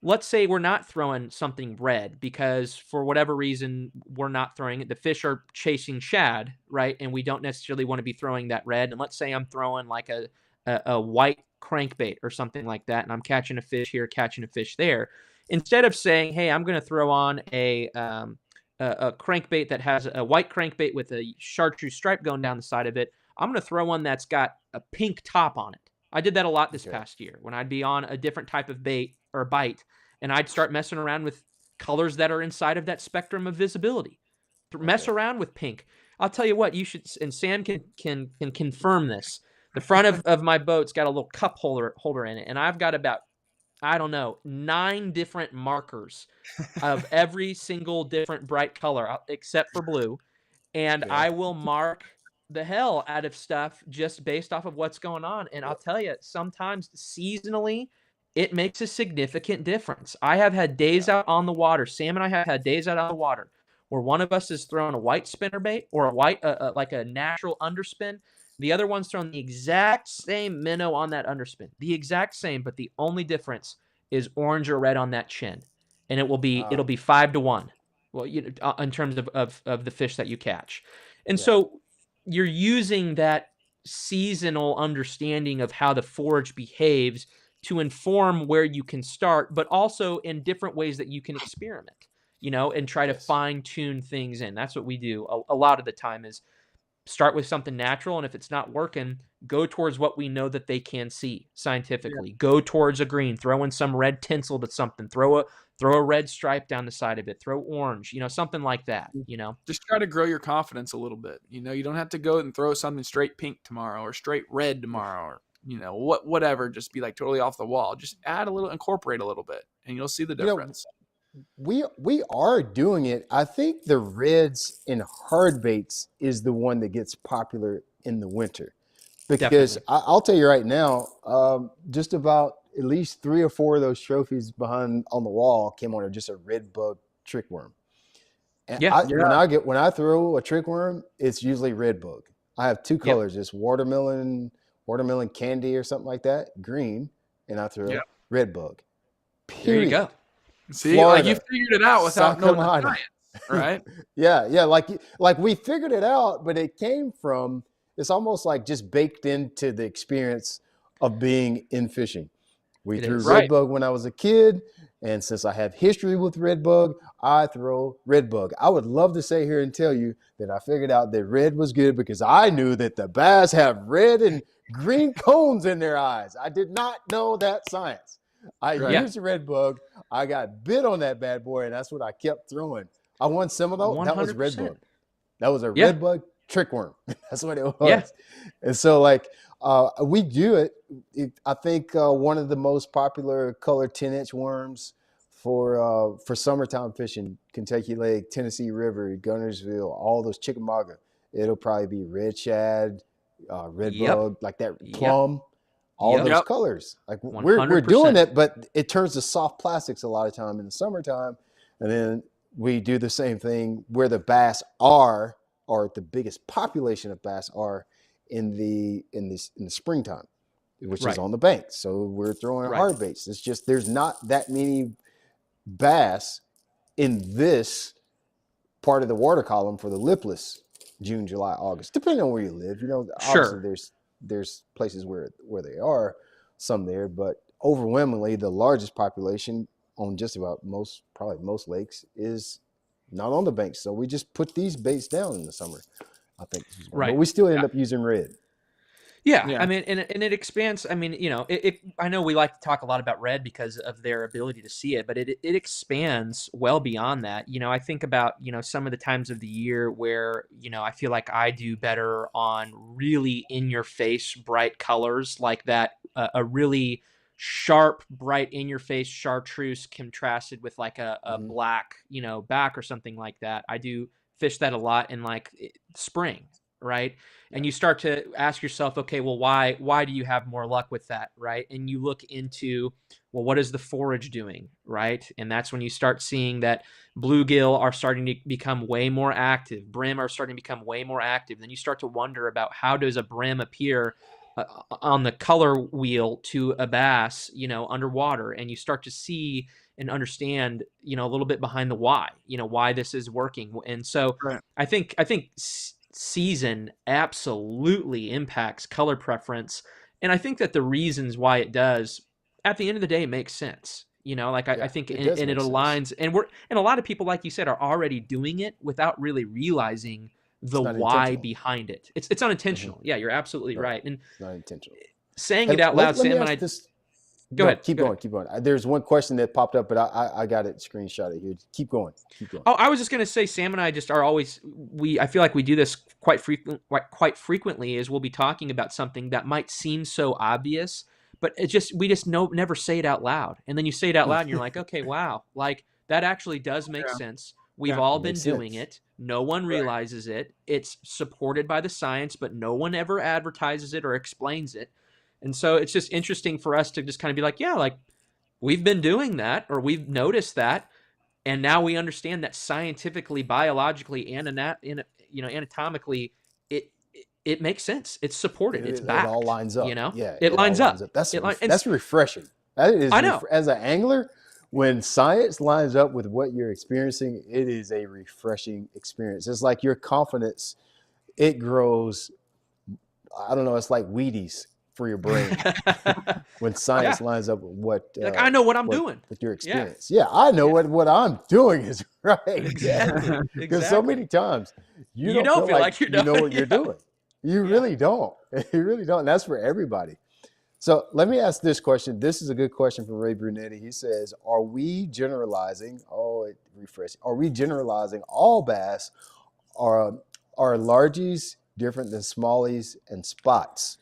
let's say we're not throwing something red because for whatever reason we're not throwing it. The fish are chasing shad, right? And we don't necessarily want to be throwing that red. And let's say I'm throwing like a white crankbait or something like that, and I'm catching a fish here, catching a fish there. Instead of saying, "Hey, I'm going to throw on a crankbait that has a white crankbait with a chartreuse stripe going down the side of it," I'm going to throw one that's got a pink top on it. I did that a lot this past year when I'd be on a different type of bait or bite, and I'd start messing around with colors that are inside of that spectrum of visibility. Mess around with pink. I'll tell you what, you should, and Sam can confirm this. The front of my boat's got a little cup holder in it, and I've got about, I don't know, 9 different markers of every single different bright color except for blue, and I will mark the hell out of stuff just based off of what's going on. And I'll tell you, sometimes seasonally, it makes a significant difference. I have had days out on the water. Sam and I have had days out on the water where one of us is throwing a white spinnerbait or a white, like a natural underspin. The other one's throwing the exact same minnow on that underspin, the exact same, but the only difference is orange or red on that chin, and it'll be 5-1. Well, in terms of the fish that you catch, and so you're using that seasonal understanding of how the forage behaves to inform where you can start, but also in different ways that you can experiment, and try to fine tune things in. That's what we do a lot of the time is start with something natural. And if it's not working, go towards what we know that they can see scientifically. Go towards a green, throw in some red tinsel to something, throw a red stripe down the side of it, throw orange, something like that, Just try to grow your confidence a little bit. You don't have to go and throw something straight pink tomorrow or straight red tomorrow or, whatever. Just be like totally off the wall. Just add a little, incorporate a little bit, and you'll see the difference. We are doing it. I think the reds and hard baits is the one that gets popular in the winter, because I'll tell you right now, just about at least 3 or 4 of those trophies behind on the wall came on just a red bug trick worm. And when I throw a trick worm, it's usually red bug. I have 2 colors, it's watermelon candy or something like that, green, and I throw red bug. Period. There you go. See, Florida, you figured it out without knowing the science, right? yeah, like we figured it out, but it came from, it's almost like just baked into the experience of being in fishing. We threw red bug when I was a kid, and since I have history with red bug, I throw red bug. I would love to sit here and tell you that I figured out that red was good because I knew that the bass have red and green cones in their eyes. I did not know that science. I used red bug. I got bit on that bad boy, and that's what I kept throwing. I won Seminole. That was red bug. That was a red bug trick worm. That's what it was. Yeah. And so, we do it. I think one of the most popular colored 10-inch worms for summertime fishing, Kentucky Lake, Tennessee River, Gunnersville, all those Chickamauga, it'll probably be red shad, red bug, like that plum. All those colors. Like we're doing it, but it turns to soft plastics a lot of time in the summertime. And then we do the same thing where the bass are, or the biggest population of bass are in the springtime, which is on the banks. So we're throwing hard baits. It's just, there's not that many bass in this part of the water column for the lipless June, July, August, depending on where you live. Obviously there's places where they are, some there, but overwhelmingly the largest population on just about most lakes is not on the banks. So we just put these baits down in the summer, I think. But we still end up using red. Yeah. I mean, and it expands. I mean, I know we like to talk a lot about red because of their ability to see it, but it expands well beyond that. I think about, some of the times of the year where, I feel like I do better on really in your face, bright colors like that, a really sharp, bright in your face chartreuse contrasted with like a black, back or something like that. I do fish that a lot in like spring. right? And you start to ask yourself, okay, well, why do you have more luck with that, right? And you look into, well, what is the forage doing, right? And that's when you start seeing that bluegill are starting to become way more active, brim are starting to become way more active. Then you start to wonder about how does a brim appear on the color wheel to a bass, underwater, and you start to see and understand, a little bit behind the why, why this is working. And so Right. I think season absolutely impacts color preference. And I think that the reasons why it does at the end of the day makes sense. I think it aligns, and a lot of people, like you said, are already doing it without really realizing the why behind it. It's unintentional. Mm-hmm. Yeah, you're absolutely right. And it's not intentional. Saying it out loud, Sam, and Go ahead. Keep going. There's one question that popped up, but I got it screenshotted here. Keep going. Oh, I was just going to say, Sam and I just are always, I feel like we do this quite frequently, is we'll be talking about something that might seem so obvious, but we just never say it out loud. And then you say it out loud and you're like, okay, wow, like that actually does make sense. We've all been doing it. No one realizes it. It's supported by the science, but no one ever advertises it or explains it. And so it's just interesting for us to just kind of be like, yeah, like we've been doing that, or we've noticed that. And now we understand that scientifically, biologically, and anatomically, it makes sense. It's supported. It's backed. It all lines up. Yeah, it lines up. That's refreshing. That is. I know. As an angler, when science lines up with what you're experiencing, it is a refreshing experience. It's like your confidence, it grows. I don't know. It's like Wheaties for your brain when science lines up with what I know what I'm doing with your experience. Yeah, I know what I'm doing is right. Exactly. Because so many times you don't feel like you know what you're doing. You really don't. You really don't. And that's for everybody. So let me ask this question. This is a good question from Ray Brunetti. He says, are we generalizing? Are we generalizing all bass? Are largies different than smallies and spots?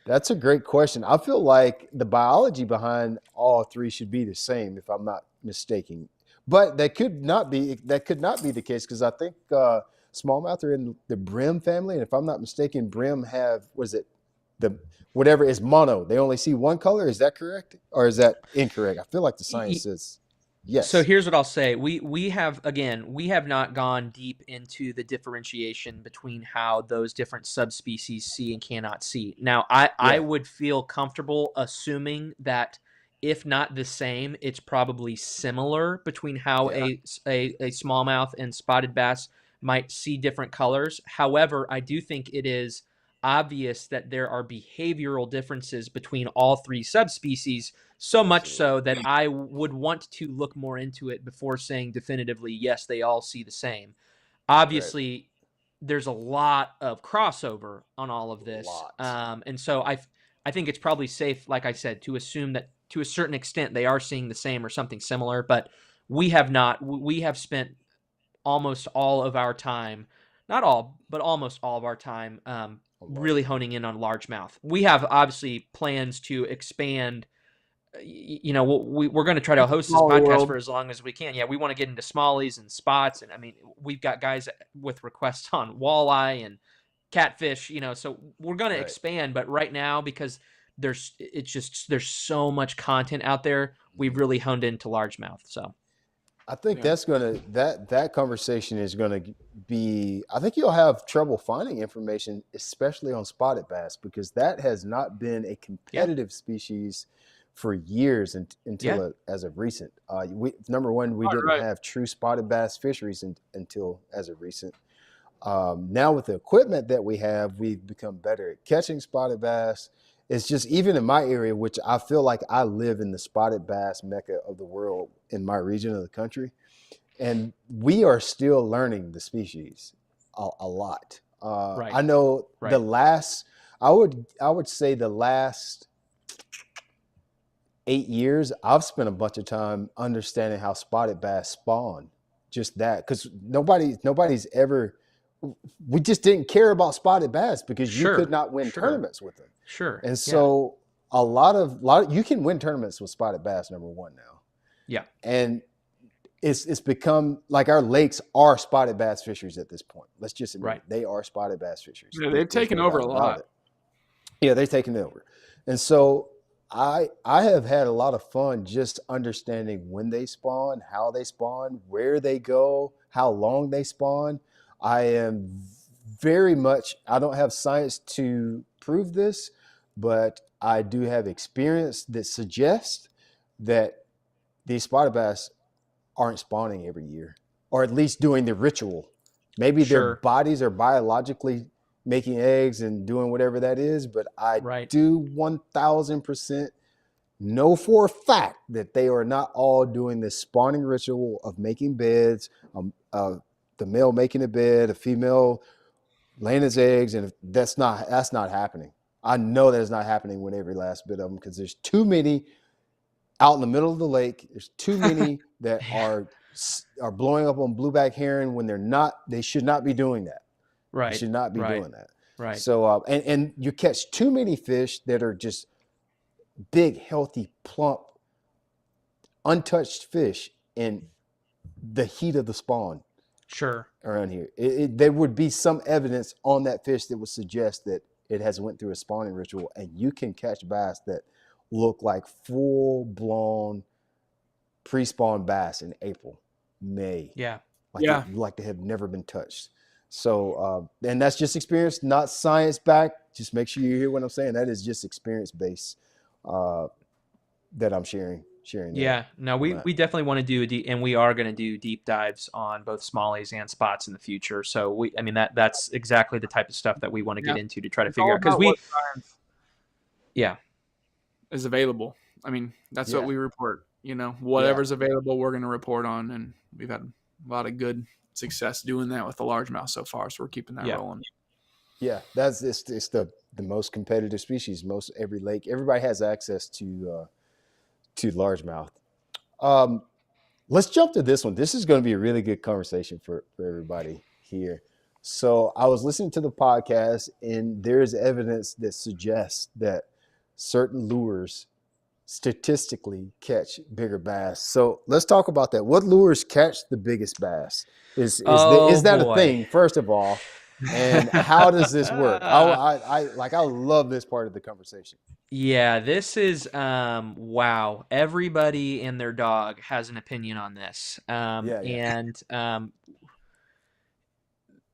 That's a great question. I feel like the biology behind all three should be the same, if I'm not mistaken. But that could not be the case, because I think smallmouth are in the brim family, and if I'm not mistaken, brim have whatever is mono. They only see one color. Is that correct, or is that incorrect? I feel like the science says yes. So here's what I'll say. We have not gone deep into the differentiation between how those different subspecies see and cannot see. Now, I would feel comfortable assuming that if not the same, it's probably similar between how a smallmouth and spotted bass might see different colors. However, I do think it is obvious that there are behavioral differences between all three subspecies, so much so that I would want to look more into it before saying definitively, yes, they all see the same. Obviously, there's a lot of crossover on all of this. And so I think it's probably safe, like I said, to assume that to a certain extent they are seeing the same or something similar, but we have spent almost all of our time, not all, but almost all of our time, really honing in on largemouth. We have obviously plans to expand. We're going to try to host this podcast for as long as we can. Yeah, we want to get into smallies and spots, and I mean, we've got guys with requests on walleye and catfish. So we're going to expand, but right now, because there's so much content out there, we've really honed into largemouth. So I think that's that conversation is gonna be. I think you'll have trouble finding information, especially on spotted bass, because that has not been a competitive species for years until as of recent. Number one, we didn't have true spotted bass fisheries until as of recent. Now with the equipment that we have, we've become better at catching spotted bass. It's just, even in my area, which I feel like I live in the spotted bass mecca of the world in my region of the country, and we are still learning the species a lot. I know the last, I would say the last 8 years, I've spent a bunch of time understanding how spotted bass spawn. Just that, because nobody's ever. We just didn't care about spotted bass because you could not win tournaments with them. Sure. And so a lot of you can win tournaments with spotted bass, number one now. Yeah. And it's become like our lakes are spotted bass fisheries at this point. Let's just admit Right. they are spotted bass fisheries. Yeah, they've taken over a lot. Yeah, they've taken over. And so I have had a lot of fun just understanding when they spawn, how they spawn, where they go, how long they spawn. I am very much, I don't have science to prove this, but I do have experience that suggests that these spotted bass aren't spawning every year, or at least doing the ritual. Maybe their bodies are biologically making eggs and doing whatever that is, but I do 1000% know for a fact that they are not all doing this spawning ritual of making beds, the male making a bed, a female laying its eggs, and that's not happening. I know that it's not happening with every last bit of them, because there's too many out in the middle of the lake. There's too many that are blowing up on blueback herring when they should not be doing that. Right. They should not be doing that. Right. So, and you catch too many fish that are just big, healthy, plump, untouched fish in the heat of the spawn. Sure. Around here, there would be some evidence on that fish that would suggest that it has went through a spawning ritual, and you can catch bass that look like full-blown pre-spawn bass in April, May. Yeah. Like they have never been touched. So, and that's just experience, not science backed. Just make sure you hear what I'm saying. That is just experience based that I'm sharing. Yeah, no, we definitely want to do and we are going to do deep dives on both smallies and spots in the future. So that's exactly the type of stuff that we want to get into to try to figure out, because is available. I mean, that's what we report. Whatever's available, we're going to report on, and we've had a lot of good success doing that with the largemouth so far. So we're keeping that rolling. Yeah, it's the most competitive species. Every lake, everybody has access to largemouth. Let's jump to this one. This is going to be a really good conversation for everybody here. So I was listening to the podcast, and there's evidence that suggests that certain lures statistically catch bigger bass. So let's talk about that. What lures catch the biggest bass? Is that a thing, first of all? And how does this work? I love this part of the conversation. Yeah, this is wow. Everybody and their dog has an opinion on this. And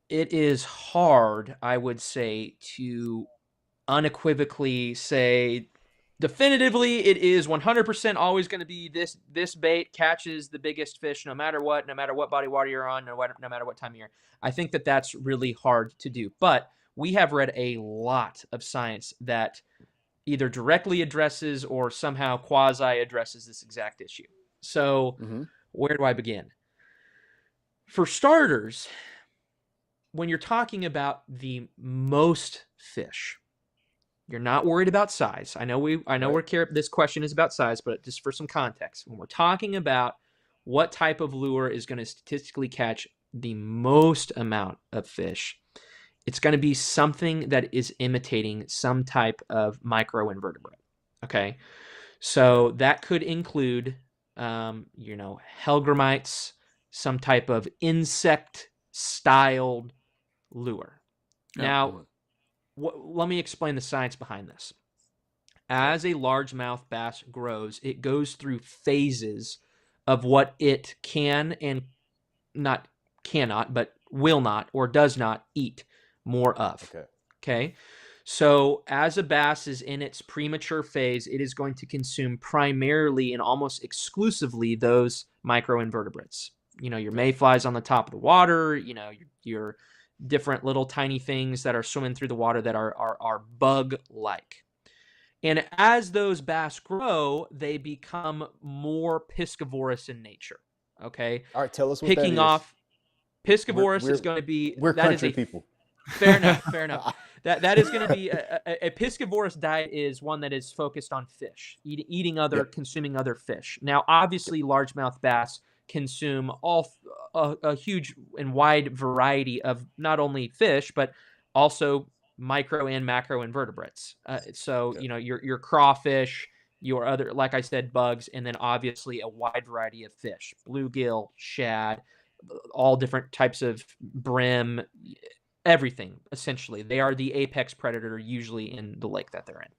it is hard, I would say, to unequivocally say definitively it is 100% always going to be this bait catches the biggest fish no matter what body water you're on, no matter what time of year. I think that that's really hard to do. But we have read a lot of science that either directly addresses or somehow quasi addresses this exact issue. So where do I begin? For starters, when you're talking about the most fish, you're not worried about size. I know this question is about size, but just for some context, when we're talking about what type of lure is going to statistically catch the most amount of fish, it's going to be something that is imitating some type of microinvertebrate. Okay. So that could include, Largemouths, some type of insect styled lure. Now, let me explain the science behind this. As a largemouth bass grows, it goes through phases of what it can and cannot, but will not or does not eat more of. Okay. So as a bass is in its premature phase, it is going to consume primarily and almost exclusively those microinvertebrates. Your mayflies on the top of the water, your different little tiny things that are swimming through the water that are bug-like. And as those bass grow, they become more piscivorous in nature. Okay. All right. Tell us what that is. Piscivorous is going to be. We're country people. Fair enough. That is going to be a piscivorous diet is one that is focused on fish, eating consuming other fish. Now, obviously, largemouth bass consume a huge and wide variety of not only fish but also micro and macro invertebrates. Your crawfish, your other, like I said, bugs, and then obviously a wide variety of fish, bluegill, shad, all different types of brim, everything, essentially. They are the apex predator usually in the lake that they're in.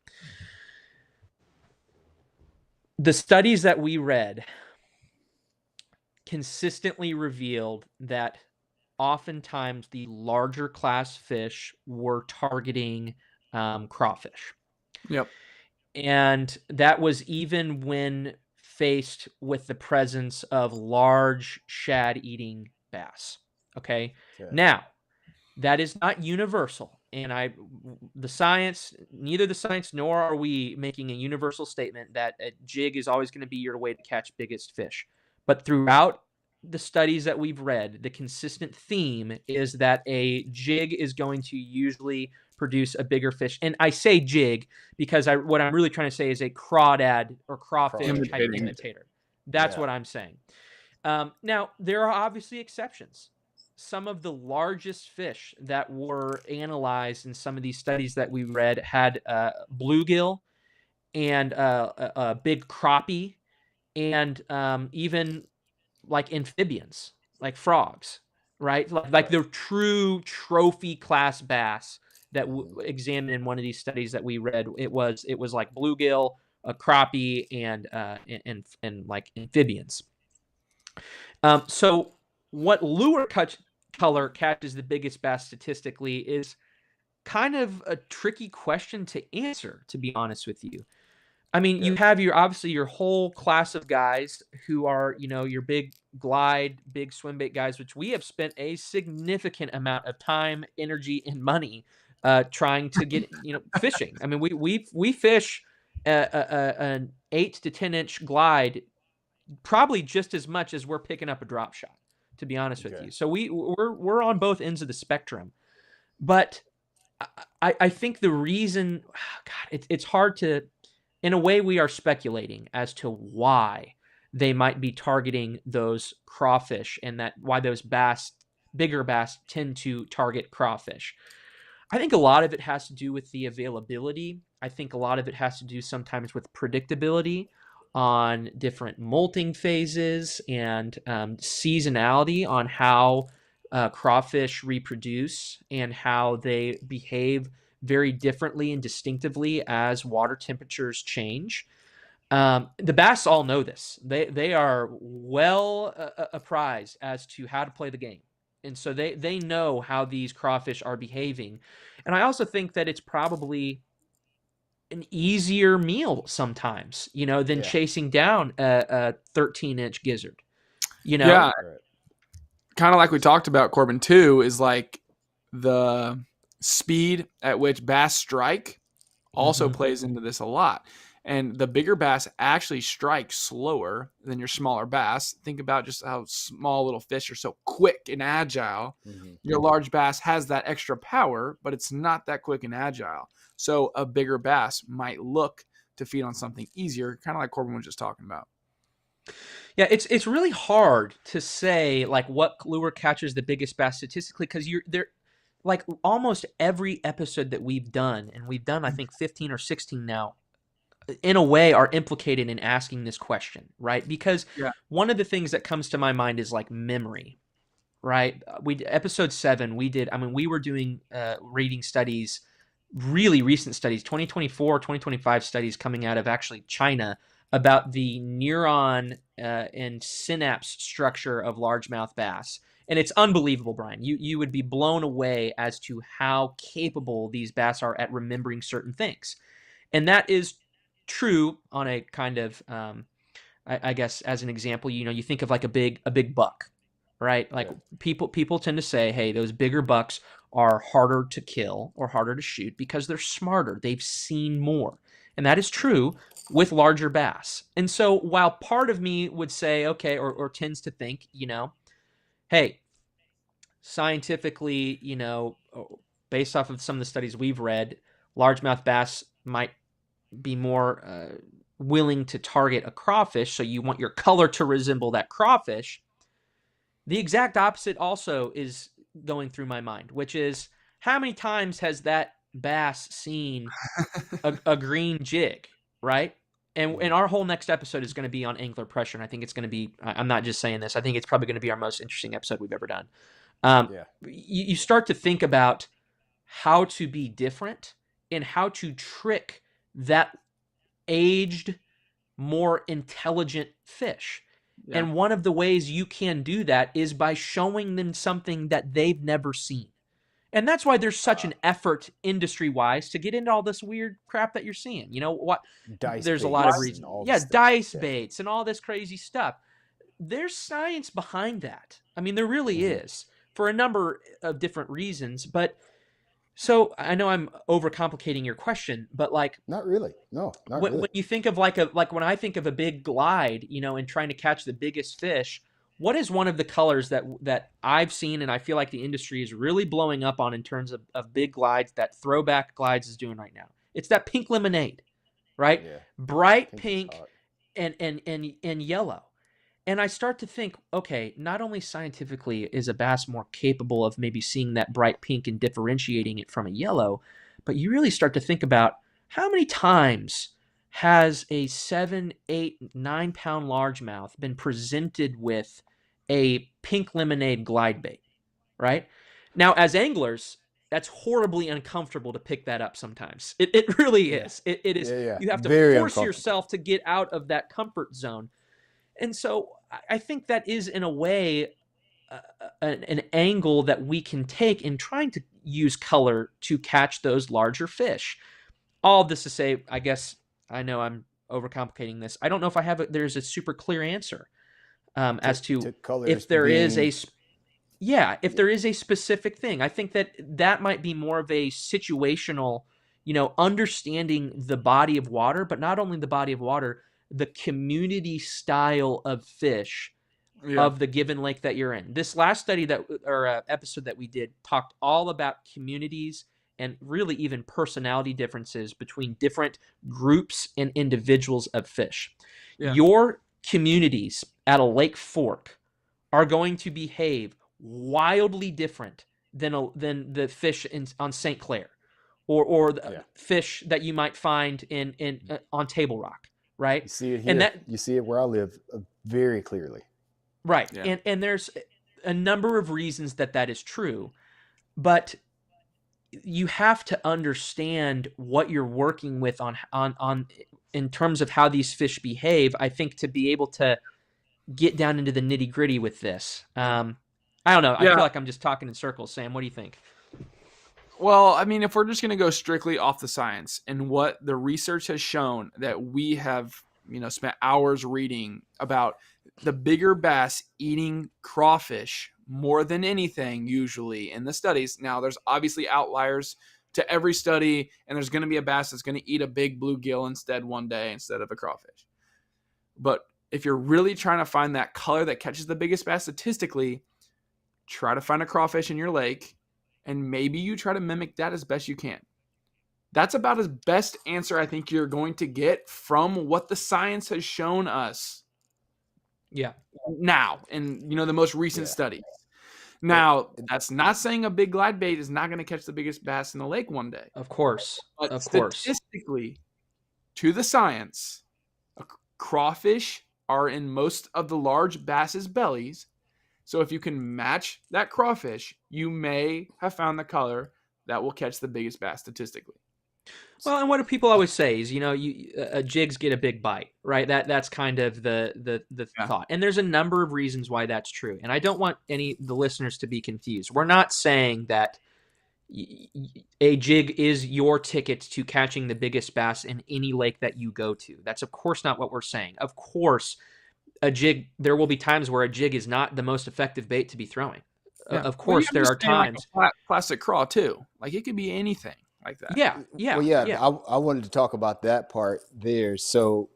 The studies that we read consistently revealed that oftentimes the larger class fish were targeting crawfish. Yep. And that was even when faced with the presence of large shad-eating bass. Okay? Now, that is not universal. And neither the science nor are we making a universal statement that a jig is always going to be your way to catch biggest fish. But throughout the studies that we've read, the consistent theme is that a jig is going to usually produce a bigger fish. And I say jig because what I'm really trying to say is a crawdad or crawfish type imitator. That's what I'm saying. Now, there are obviously exceptions. Some of the largest fish that were analyzed in some of these studies that we read had bluegill and a big crappie and even like amphibians, like frogs, right? Like the true trophy class bass that examined in one of these studies that we read. It was like bluegill, a crappie, and like amphibians. So what lure color catches the biggest bass statistically is kind of a tricky question to answer, to be honest with you. I mean, you have obviously your whole class of guys who are, your big glide, big swim bait guys, which we have spent a significant amount of time, energy, and money trying to get, fishing. I mean, we fish an 8 to 10 inch glide probably just as much as we're picking up a drop shot, to be honest with you. So we're on both ends of the spectrum. But I think the reason, God, it's hard to, in a way, we are speculating as to why they might be targeting those crawfish and why those bigger bass tend to target crawfish. I think a lot of it has to do with the availability. I think a lot of it has to do sometimes with predictability on different molting phases and seasonality on how crawfish reproduce and how they behave very differently and distinctively as water temperatures change. The bass all know this. They are well apprised as to how to play the game. And so they know how these crawfish are behaving. And I also think that it's probably an easier meal sometimes, than chasing down a 13-inch gizzard. Yeah. Kind of like we talked about, Corbin, too, is like the speed at which bass strike also plays into this a lot. And the bigger bass actually strike slower than your smaller bass. Think about just how small little fish are so quick and agile. Your large bass has that extra power, but it's not that quick and agile. So a bigger bass might look to feed on something easier, kind of like Corbin was just talking about. Yeah, it's really hard to say like what lure catches the biggest bass statistically, because there, like almost every episode that we've done, and we've done I think 15 or 16 now, in a way are implicated in asking this question, right? Because one of the things that comes to my mind is like memory, right? Episode 7 we were doing reading studies, really recent studies, 2024, 2025 studies coming out of actually China about the neuron and synapse structure of largemouth bass. And it's unbelievable, Brian. You would be blown away as to how capable these bass are at remembering certain things. And that is true on a kind of, I guess, as an example, you think of like a big buck, right? Like people tend to say, hey, those bigger bucks are harder to kill or harder to shoot because they're smarter. They've seen more. And that is true with larger bass. And so while part of me would say, okay, or tends to think, hey, scientifically, based off of some of the studies we've read, largemouth bass might be more willing to target a crawfish. So you want your color to resemble that crawfish. The exact opposite also is going through my mind, which is how many times has that bass seen a green jig, right? And our whole next episode is going to be on angler pressure, and I think it's going to be, I'm not just saying this, I think it's probably going to be our most interesting episode we've ever done. You start to think about how to be different and how to trick that aged, more intelligent fish. Yeah. And one of the ways you can do that is by showing them something that they've never seen. And that's why there's such an effort industry-wise to get into all this weird crap that you're seeing. You know what? There's a lot of reasons. Yeah, dice baits and all this crazy stuff. There's science behind that. I mean, there really is, for a number of different reasons. But so I know I'm overcomplicating your question, but like, not really. No, not really. When you think of like when I think of a big glide, you know, and trying to catch the biggest fish, what is one of the colors that I've seen and I feel like the industry is really blowing up on in terms of big glides, that Throwback Glides is doing right now? It's that pink lemonade, right? Yeah. Bright pink and yellow. And I start to think, okay, not only scientifically is a bass more capable of maybe seeing that bright pink and differentiating it from a yellow, but you really start to think about how many times has a 7, 8, 9 pound largemouth been presented with a pink lemonade glide bait, right? Now, as anglers, that's horribly uncomfortable to pick that up sometimes. It really is. It is. Yeah. You have to force yourself to get out of that comfort zone. And so I think that is, in a way, an angle that we can take in trying to use color to catch those larger fish. All this to say, I guess, I know I'm overcomplicating this. I don't know if there's a super clear answer as to if there is a specific thing. I think that might be more of a situational, you know, understanding the body of water, but not only the body of water, the community style of fish of the given lake that you're in. This last study episode that we did talked all about communities and really even personality differences between different groups and individuals of fish. Yeah. Your communities at a lake fork are going to behave wildly different than the fish on St. Clair or the fish that you might find on Table Rock. Right. You see it here. And you see it where I live very clearly. Right. Yeah. And there's a number of reasons that is true, but you have to understand what you're working with on in terms of how these fish behave, I think, to be able to get down into the nitty gritty with this. I don't know. I feel like I'm just talking in circles. Sam, what do you think? Well, I mean, if we're just going to go strictly off the science and what the research has shown that we have, you know, spent hours reading about the bigger bass eating crawfish more than anything usually in the studies. Now, there's obviously outliers to every study, and there's going to be a bass that's going to eat a big bluegill one day instead of a crawfish. But if you're really trying to find that color that catches the biggest bass statistically, try to find a crawfish in your lake. And maybe you try to mimic that as best you can. That's about as best answer I think you're going to get from what the science has shown us. Yeah. Now, in the most recent studies. Now, that's not saying a big glide bait is not going to catch the biggest bass in the lake one day. Of course. But statistically, to the science, crawfish are in most of the large bass's bellies. So if you can match that crawfish, you may have found the color that will catch the biggest bass statistically. Well, and what do people always say is, jigs get a big bite, right? That's kind of the thought. And there's a number of reasons why that's true. And I don't want the listeners to be confused. We're not saying that a jig is your ticket to catching the biggest bass in any lake that you go to. That's of course not what we're saying. Of course, there will be times where a jig is not the most effective bait to be throwing. Of course, there are times. Like a plastic craw too. Like it could be anything like that. Yeah. Well, I wanted to talk about that part there. So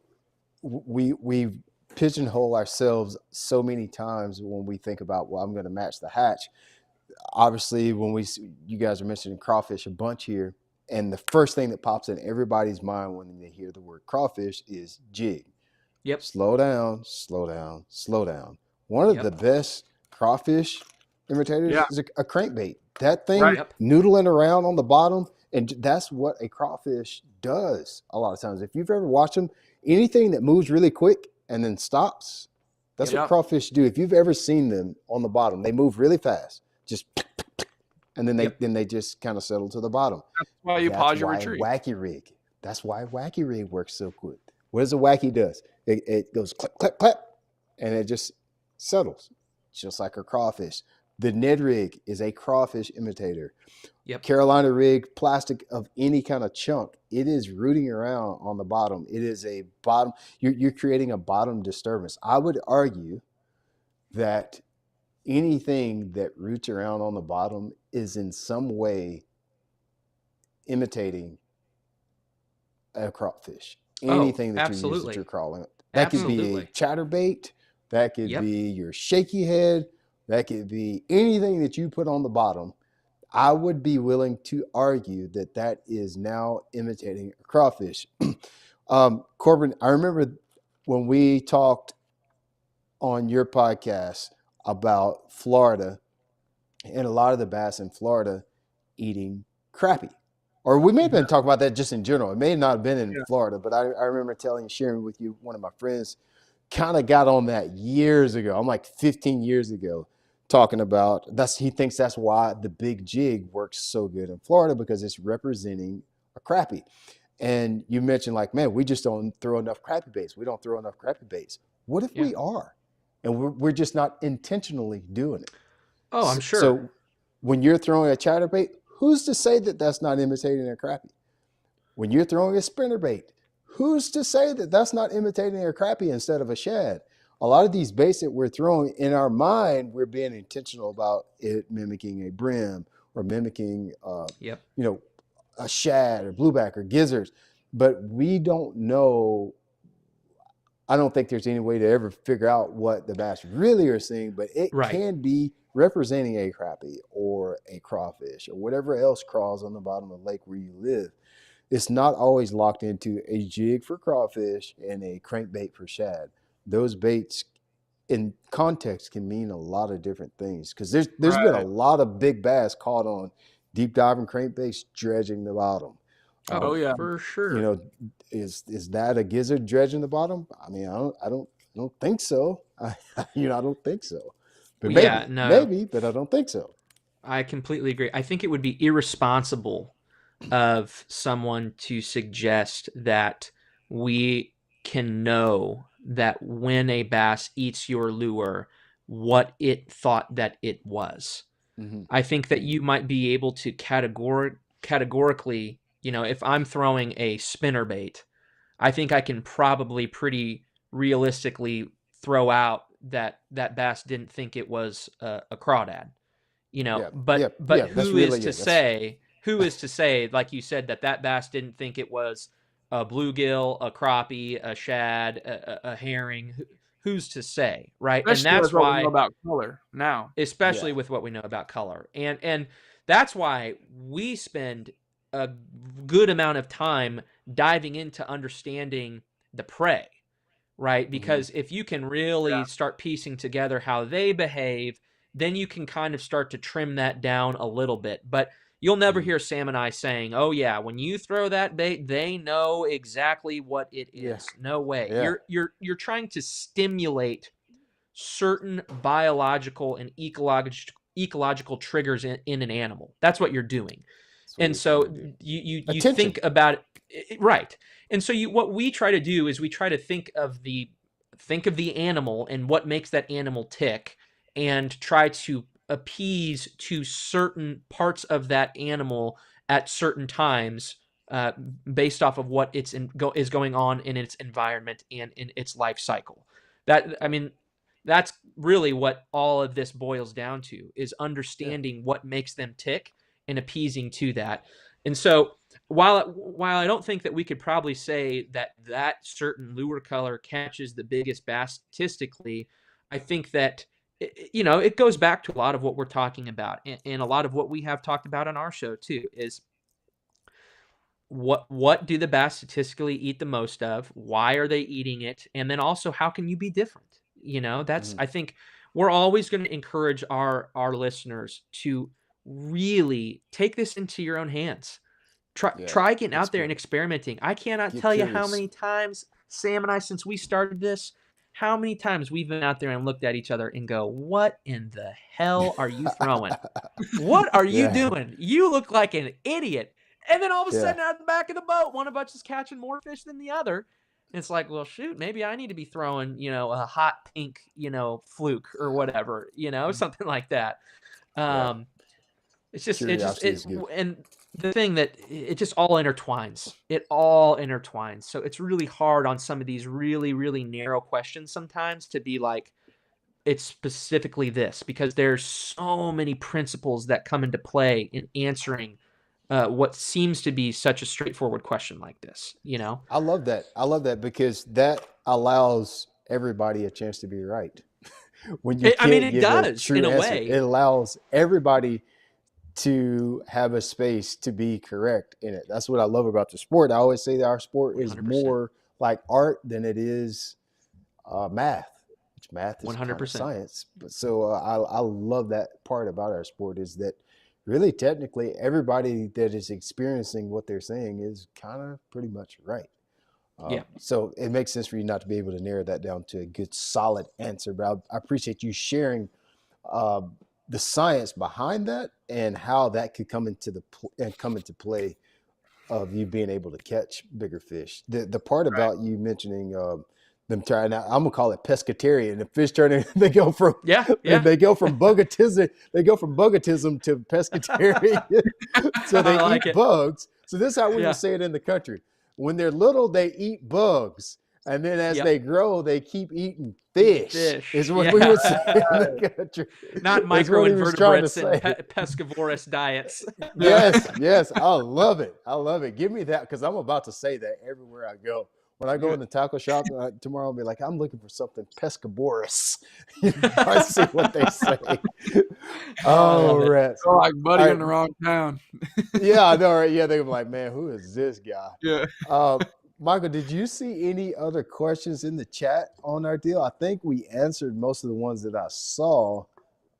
we pigeonhole ourselves so many times when we think about, well, I'm going to match the hatch. Obviously, you guys are mentioning crawfish a bunch here, and the first thing that pops in everybody's mind when they hear the word crawfish is jig. Yep. Slow down, slow down, slow down. One of the best crawfish imitators is a crankbait. That thing noodling around on the bottom And that's what a crawfish does a lot of times. If you've ever watched them, anything that moves really quick and then stops, that's what crawfish do. If you've ever seen them on the bottom, they move really fast, just and then they just kind of settle to the bottom. That's why you pause your retreat. Wacky rig. That's why wacky rig works so good. What does a wacky does? It goes clap, clap, clap, and it just settles, just like a crawfish. The Ned rig is a crawfish imitator. Yep. Carolina rig, plastic of any kind of chunk, it is rooting around on the bottom. It is a bottom. You're creating a bottom disturbance. I would argue that anything that roots around on the bottom is in some way imitating a crawfish. Anything that you use that you're crawling. That could be a chatterbait. That could be your shaky head. That could be anything that you put on the bottom. I would be willing to argue that that is now imitating a crawfish. Corbin, I remember when we talked on your podcast about Florida and a lot of the bass in Florida eating crappie. Or we may have been talking about that just in general. It may not have been in Florida, but I remember sharing with you, one of my friends kind of got on that years ago. I'm like 15 years ago talking about he thinks that's why the big jig works so good in Florida, because it's representing a crappie. And you mentioned like, man, we just don't throw enough crappie baits. We don't throw enough crappie baits. What if we are? And we're just not intentionally doing it. Oh, I'm sure. So when you're throwing a chatterbait, who's to say that that's not imitating a crappie? When you're throwing a spinnerbait, who's to say that that's not imitating a crappie instead of a shad? A lot of these baits that we're throwing, in our mind, we're being intentional about it mimicking a brim or mimicking, a shad or blueback or gizzards. But we don't know. I don't think there's any way to ever figure out what the bass really are seeing, but it can be representing a crappie or a crawfish or whatever else crawls on the bottom of the lake where you live. It's not always locked into a jig for crawfish and a crankbait for shad. Those baits in context can mean a lot of different things, because there's been a lot of big bass caught on deep diving crankbaits dredging the bottom. For sure. Is that a gizzard dredging the bottom? I mean, I don't think so. I don't think so. But maybe, but I don't think so. I completely agree. I think it would be irresponsible of someone to suggest that we can know that when a bass eats your lure, what it thought that it was. Mm-hmm. I think that you might be able to categorically, if I'm throwing a spinnerbait, I think I can probably pretty realistically throw out that bass didn't think it was a crawdad, but who is to say, like you said, that bass didn't think it was a bluegill, a crappie, a shad, a herring? Who's to say, right? Especially and that's why we know about color now, especially with what we know about color, and that's why we spend a good amount of time diving into understanding the prey, right? Because if you can really start piecing together how they behave, then you can kind of start to trim that down a little bit. But you'll never hear Sam and I saying, "Oh yeah, when you throw that bait, they know exactly what it is." Yeah. No way. Yeah. You're trying to stimulate certain biological and ecological triggers in an animal. That's what you're doing. And so you think about it, right. And so what we try to do is we try to think of the animal and what makes that animal tick, and try to appease to certain parts of that animal at certain times, based off of what is going on in its environment and in its life cycle. That's really what all of this boils down to, is understanding what makes them tick and appeasing to that. And so while I don't think that we could probably say that certain lure color catches the biggest bass statistically, I think that it goes back to a lot of what we're talking about, and a lot of what we have talked about on our show too, is what do the bass statistically eat the most of? Why are they eating it? And then also, how can you be different? That's I think we're always going to encourage our listeners to really take this into your own hands. Try getting out there and experimenting. I cannot tell you how many times Sam and I, since we started this, how many times we've been out there and looked at each other and go, what in the hell are you throwing? What are you doing? You look like an idiot. And then all of a sudden out the back of the boat, one of us is catching more fish than the other. And it's like, well, shoot, maybe I need to be throwing, a hot pink, fluke or whatever, something like that. It's just, and the thing that it just all intertwines. It all intertwines. So it's really hard on some of these really, really narrow questions sometimes to be like, it's specifically this, because there's so many principles that come into play in answering what seems to be such a straightforward question like this. I love that because that allows everybody a chance to be right. When you it does in a way. It allows everybody to have a space to be correct in it. That's what I love about the sport. I always say that our sport is 100%. More like art than it is math. Which math is 100% kind of science. But so I love that part about our sport is that really technically everybody that is experiencing what they're saying is kind of pretty much right. So it makes sense for you not to be able to narrow that down to a good solid answer. But I appreciate you sharing the science behind that and how that could come into play of you being able to catch bigger fish. The part about you mentioning them trying out, I'm gonna call it pescatarian. The fish turning, they go from bugatism, to pescatarian. So they eat bugs. So this is how we would say it in the country. When they're little, they eat bugs. And then as they grow, they keep eating fish. Is what we would say in the country. Not microinvertebrates and pescivorous diets. Yes. I love it. Give me that, because I'm about to say that everywhere I go. When I go in the tackle shop tomorrow, I'll be like, I'm looking for something pescivorous. I see what they say. Rats. Oh, like buddy in the wrong town. Yeah, I know. Right? Yeah, they're like, man, who is this guy? Yeah. Michael, did you see any other questions in the chat on our deal? I think we answered most of the ones that I saw.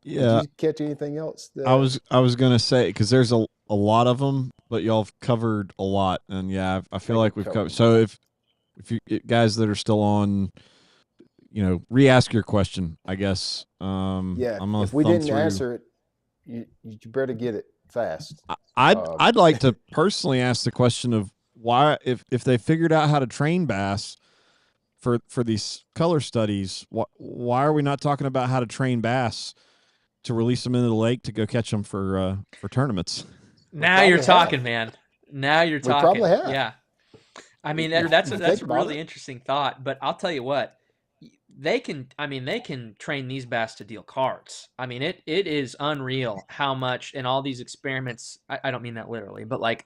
Yeah. Did you catch anything else? I was gonna say, because there's a lot of them, but y'all have covered a lot, and I feel like we've covered. So if you guys that are still on, re-ask your question, I guess. If we didn't answer it, you better get it fast. I'd like to personally ask the question of why, if they figured out how to train bass for these color studies, why are we not talking about how to train bass to release them into the lake to go catch them for tournaments? Now you're talking, man. Now you're talking. We probably have. Yeah. I mean, that's a really interesting thought, but I'll tell you what, they can train these bass to deal cards. I mean, it is unreal how much in all these experiments, I don't mean that literally, but like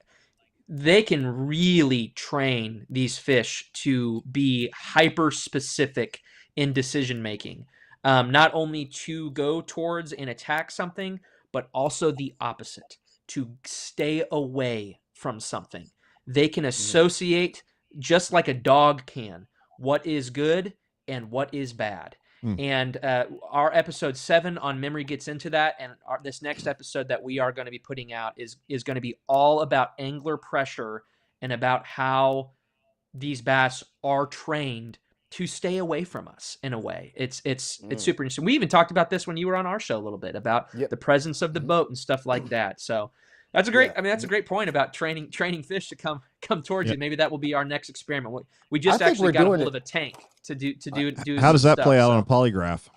they can really train these fish to be hyper specific in decision making. Not only to go towards and attack something, but also the opposite, to stay away from something. They can associate, just like a dog can, what is good and what is bad. And our episode 7 on memory gets into that. And this next episode that we are going to be putting out is going to be all about angler pressure and about how these bass are trained to stay away from us in a way. It's super interesting. We even talked about this when you were on our show a little bit about the presence of the boat and stuff like that. So that's a great, that's a great point about training fish to come towards you. Maybe that will be our next experiment. We just actually got a hold of a tank to do. How does that play out on a polygraph?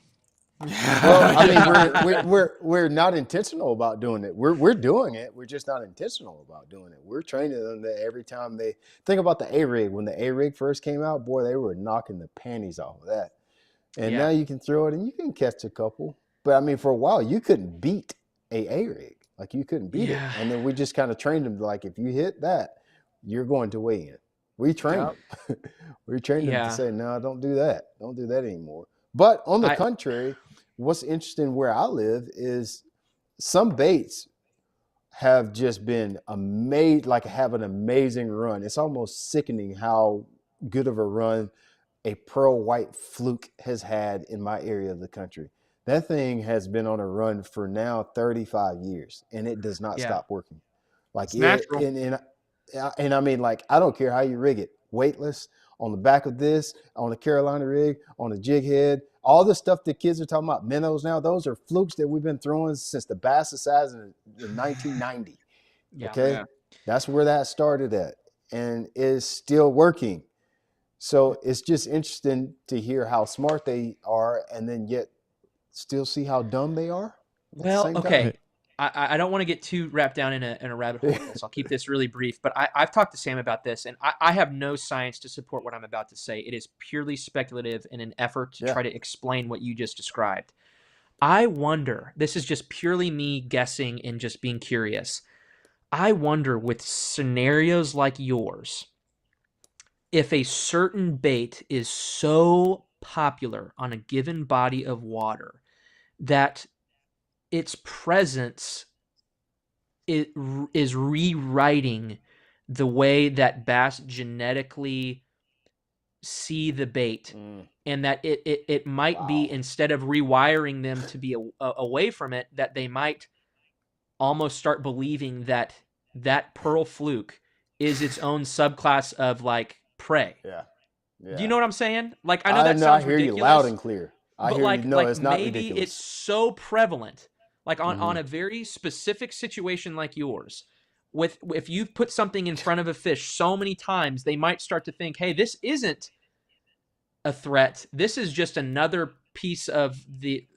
Well, I mean, we're not intentional about doing it. We're doing it. We're just not intentional about doing it. We're training them that every time they think about the A-rig. When the A-rig first came out, boy, they were knocking the panties off of that. And now you can throw it and you can catch a couple. But I mean, for a while, you couldn't beat a A-rig. Like you couldn't beat it. And then we just kind of trained them like, if you hit that, you're going to weigh in. We trained them. We trained them to say, no, don't do that. Don't do that anymore. But on the contrary, what's interesting where I live is some baits have just been amazing, like have an amazing run. It's almost sickening how good of a run a pearl white fluke has had in my area of the country. That thing has been on a run for now 35 years, and it does not stop working. Like it's natural. And I mean, like, I don't care how you rig it, weightless, on the back of this, on the Carolina rig, on the jig head, all the stuff that kids are talking about, minnows now, those are flukes that we've been throwing since the bass size in 1990. Yeah. Okay. Yeah. That's where that started at, and is still working. So it's just interesting to hear how smart they are, and then yet still see how dumb they are. Well, okay. I don't want to get too wrapped down in a rabbit hole with this. I'll keep this really brief, but I've talked to Sam about this, and I have no science to support what I'm about to say. It is purely speculative in an effort to try to explain what you just described. I wonder, this is just purely me guessing and just being curious. I wonder, with scenarios like yours, if a certain bait is so popular on a given body of water that its presence is rewriting the way that bass genetically see the bait, and that it might be, instead of rewiring them to be away from it, that they might almost start believing that that pearl fluke is its own subclass of like prey. Yeah. Do you know what I'm saying? Like, I know that sounds I hear ridiculous, you loud and clear. But like, it's not maybe ridiculous. it's so prevalent, like on a very specific situation like yours, if you've put something in front of a fish so many times, they might start to think, hey, this isn't a threat. This is just another piece of the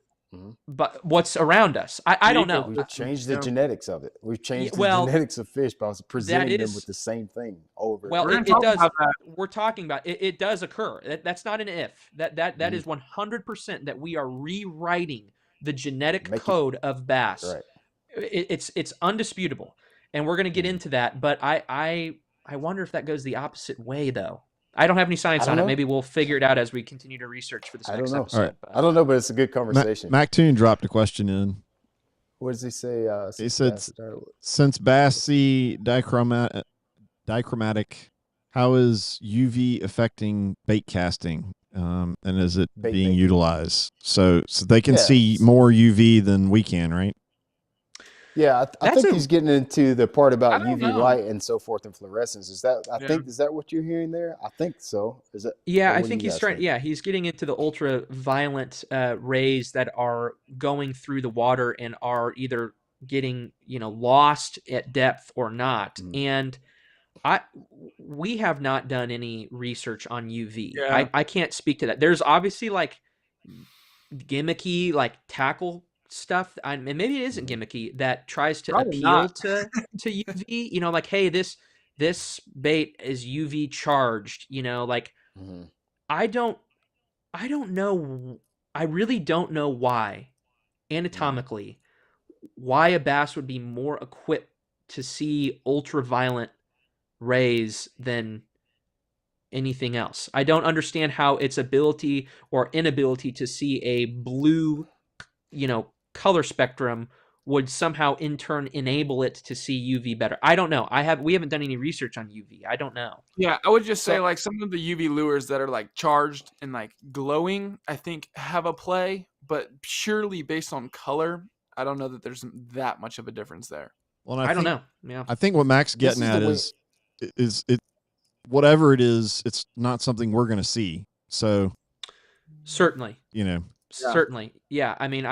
but what's around us. I don't know. We've changed the genetics of it. We've changed the genetics of fish by presenting them with the same thing over. Well, it does. We're talking about it. It does occur. That's not an if. That is 100% that we are rewriting the genetic code of bass. Right. It's undisputable, and we're going to get into that. But I wonder if that goes the opposite way, though. I don't have any science on it. Maybe we'll figure it out as we continue to research for this next episode. Right. I don't know, but it's a good conversation. Mac Toon dropped a question in. What does he say? He said, since bass see dichromatic, how is UV affecting bait casting? And is it being utilized? So they can see more UV than we can, right? Yeah, I think he's getting into the part about UV light and so forth and fluorescence. Is that what you're hearing there? I think so. Is it? Yeah, I think he's trying. Yeah, he's getting into the ultraviolet rays that are going through the water and are either getting lost at depth or not. And we have not done any research on UV. Yeah. I can't speak to that. There's obviously like gimmicky like tackle stuff, and maybe it isn't gimmicky, that tries to appeal to UV. Like, hey, this bait is UV charged. I don't know. I really don't know why, anatomically, why a bass would be more equipped to see ultraviolet rays than anything else. I don't understand how its ability or inability to see a blue, color spectrum would somehow in turn enable it to see UV better. I don't know. We haven't done any research on UV. I don't know. Yeah, I would just say like some of the UV lures that are like charged and like glowing, I think have a play, but purely based on color, I don't know that there's that much of a difference there. Well, I don't know. Yeah, I think what Mac's getting at is it whatever it is, it's not something we're going to see. So certainly, certainly, yeah. I mean,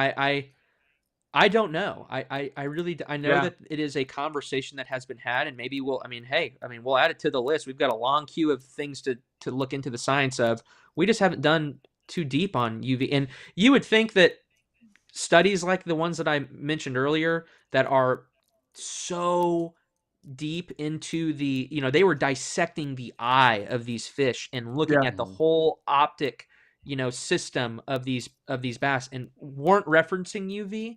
I don't know. I really know that it is a conversation that has been had, and maybe we'll add it to the list. We've got a long queue of things to look into the science of. We just haven't done too deep on UV. And you would think that studies like the ones that I mentioned earlier that are so deep into the, they were dissecting the eye of these fish and looking at the whole optic, system of these bass, and weren't referencing UV.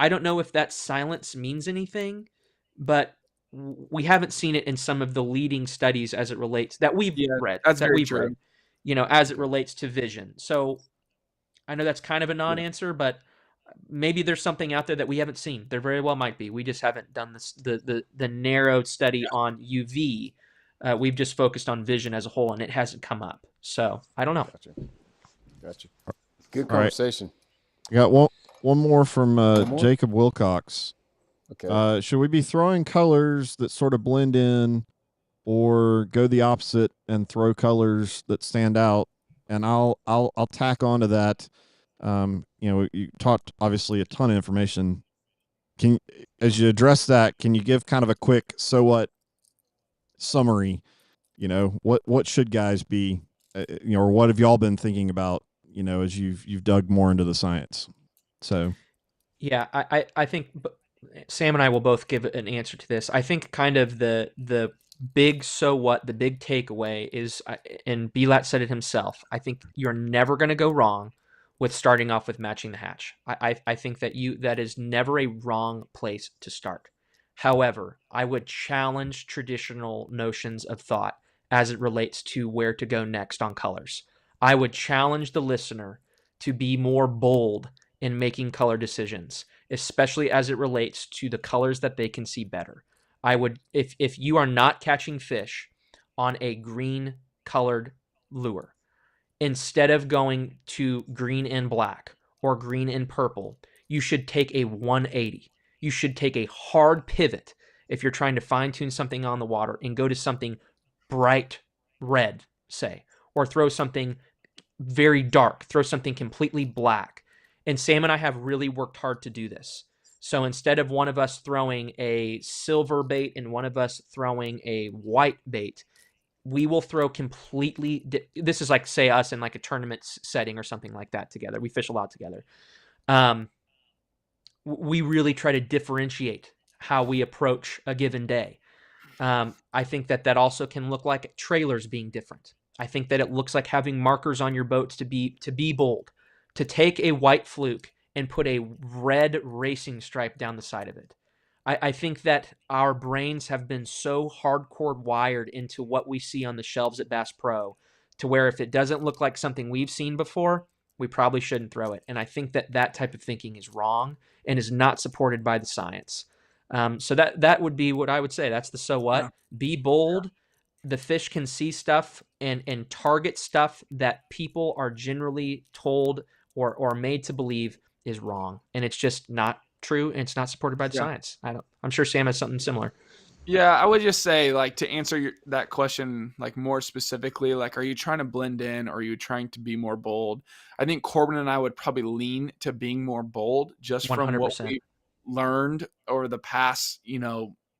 I don't know if that silence means anything, but we haven't seen it in some of the leading studies as it relates that we've read. As it relates to vision. So I know that's kind of a non-answer, but maybe there's something out there that we haven't seen. There very well might be. We just haven't done this, the narrow study on UV. We've just focused on vision as a whole, and it hasn't come up. So I don't know. Gotcha. Good conversation. Right. Got one more from Jacob Wilcox. Okay. Should we be throwing colors that sort of blend in or go the opposite and throw colors that stand out. And I'll tack on to that. You talked obviously a ton of information. As you address that, can you give kind of a quick so what summary? What should guys be, or what have y'all been thinking about, as you've dug more into the science? So, yeah, I think Sam and I will both give an answer to this. I think kind of the big so what, the big takeaway is, and Belat said it himself, I think you're never going to go wrong with starting off with matching the hatch. I think that is never a wrong place to start. However, I would challenge traditional notions of thought as it relates to where to go next on colors. I would challenge the listener to be more bold in making color decisions, especially as it relates to the colors that they can see better. I would, if you are not catching fish on a green colored lure, instead of going to green and black or green and purple, you should take a 180. You should take a hard pivot if you're trying to fine tune something on the water and go to something bright red, say, or throw something very dark, throw something completely black. And Sam and I have really worked hard to do this. So instead of one of us throwing a silver bait and one of us throwing a white bait, we will throw completely. This is like, say, us in like a tournament setting or something like that together. We fish a lot together. We really try to differentiate how we approach a given day. I think that also can look like trailers being different. I think that it looks like having markers on your boats to be bold, to take a white fluke and put a red racing stripe down the side of it. I think that our brains have been so hardcore wired into what we see on the shelves at Bass Pro to where if it doesn't look like something we've seen before, we probably shouldn't throw it. And I think that type of thinking is wrong and is not supported by the science. So that would be what I would say. That's the so what. Yeah. Be bold. Yeah. The fish can see stuff and target stuff that people are generally told or made to believe is wrong. And it's just not true, and it's not supported by the science. I'm sure Sam has something similar. Yeah, I would just say, like, to answer that question, like, more specifically, like, are you trying to blend in or are you trying to be more bold? I think Corbin and I would probably lean to being more bold just 100%. From what we learned over the past,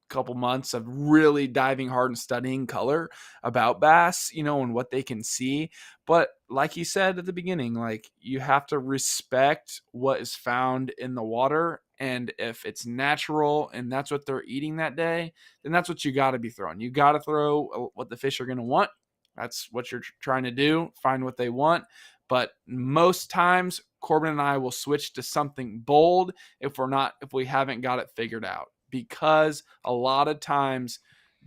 couple months of really diving hard and studying color about bass, and what they can see. But like you said at the beginning, like, you have to respect what is found in the water. And if it's natural and that's what they're eating that day, then that's what you got to be throwing. You got to throw what the fish are going to want. That's what you're trying to do. Find what they want. But most times Corbin and I will switch to something bold if we haven't got it figured out, because a lot of times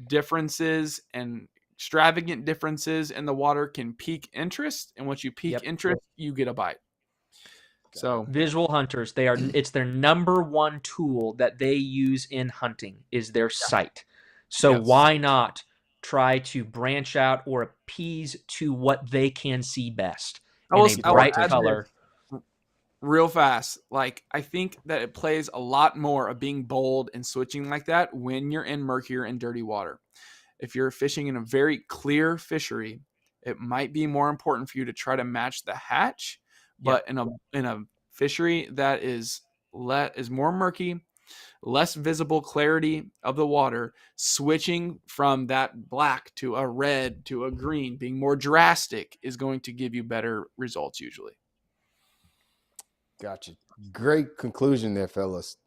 differences and extravagant differences in the water can pique interest. And once you pique interest, you get a bite. So visual hunters, it's their number one tool that they use in hunting is their sight. So why not try to branch out or appease to what they can see best in a bright color? Real fast. Like, I think that it plays a lot more of being bold and switching like that when you're in murkier and dirty water. If you're fishing in a very clear fishery, it might be more important for you to try to match the hatch. But in a fishery that is more murky, less visible clarity of the water, switching from that black to a red to a green, being more drastic, is going to give you better results usually. Gotcha. Great conclusion there, fellas.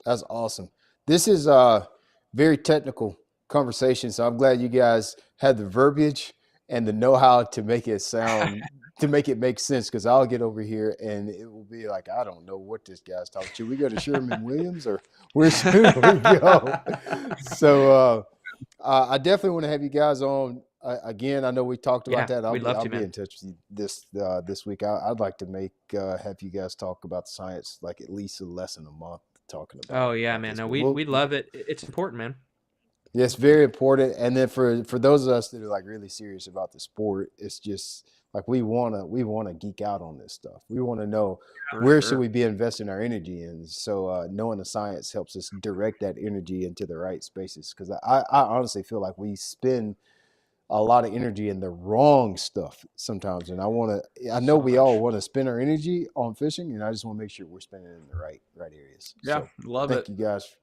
That's awesome. This is a very technical conversation, so I'm glad you guys had the verbiage and the know-how to make it sound to make it make sense, because I'll get over here and it will be like, I don't know what this guy's talking. Should we go to Sherman-Williams or where should we go? So I definitely want to have you guys on again. I know we talked about that. I'll be in touch with you this week. I'd like to have you guys talk about science, like at least a lesson a month talking about. Oh yeah, man. No, we love it. It's important, man. Yeah, it's very important. And then for those of us that are like really serious about the sport, it's just like we wanna geek out on this stuff. We want to know where should we be investing our energy in. So knowing the science helps us direct that energy into the right spaces. Because I honestly feel like we spend a lot of energy in the wrong stuff sometimes, and I know we all want to spend our energy on fishing, and I just want to make sure we're spending it in the right areas. Yeah, so love it. Thank you guys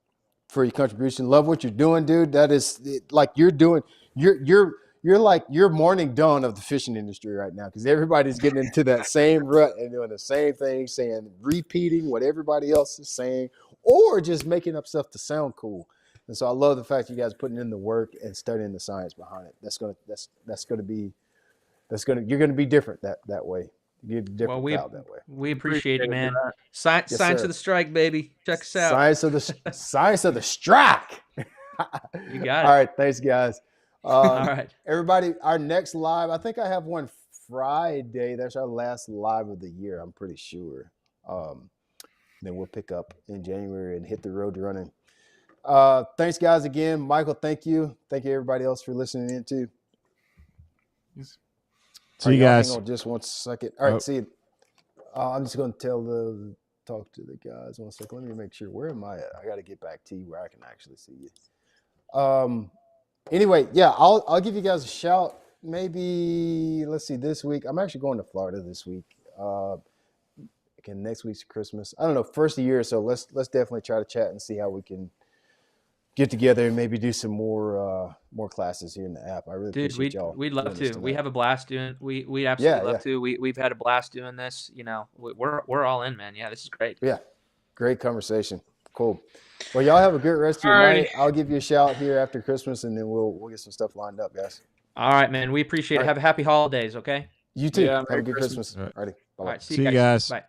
for your contribution. Love what you're doing, dude. That is like you're like your morning dawn of the fishing industry right now, because everybody's getting into that same rut and doing the same thing, repeating what everybody else is saying, or just making up stuff to sound cool. And so I love the fact you guys are putting in the work and studying the science behind it. You're gonna be different that way. You're different that way. We appreciate it, man. Science of the strike, baby. Check us out. Science of the strike. You got it. All right, thanks, guys. All right, everybody. Our next live, I think I have one Friday. That's our last live of the year. I'm pretty sure. Then we'll pick up in January and hit the road running. Thanks, guys, again. Michael, thank you. Thank you, everybody else, for listening in, too. See you guys. Hang on just 1 second. All right, see you. I'm just going to talk to the guys 1 second. Let me make sure. Where am I at? I got to get back to you where I can actually see you. Anyway, yeah, I'll give you guys a shout. Maybe, let's see, this week. I'm actually going to Florida this week. Again, next week's Christmas. I don't know, first of the year, so let's definitely try to chat and see how we can get together and maybe do some more classes here in the app. I really appreciate y'all. We'd love to. We have a blast doing. We absolutely love to. We've had a blast doing this. You know, we're all in, man. Yeah, this is great. Yeah, great conversation. Cool. Well, y'all have a good rest of your night. I'll give you a shout here after Christmas, and then we'll get some stuff lined up, guys. All right, man. We appreciate it. Have a happy holidays. Okay. You too. Have a good Christmas. All right. All right. See you guys. Bye.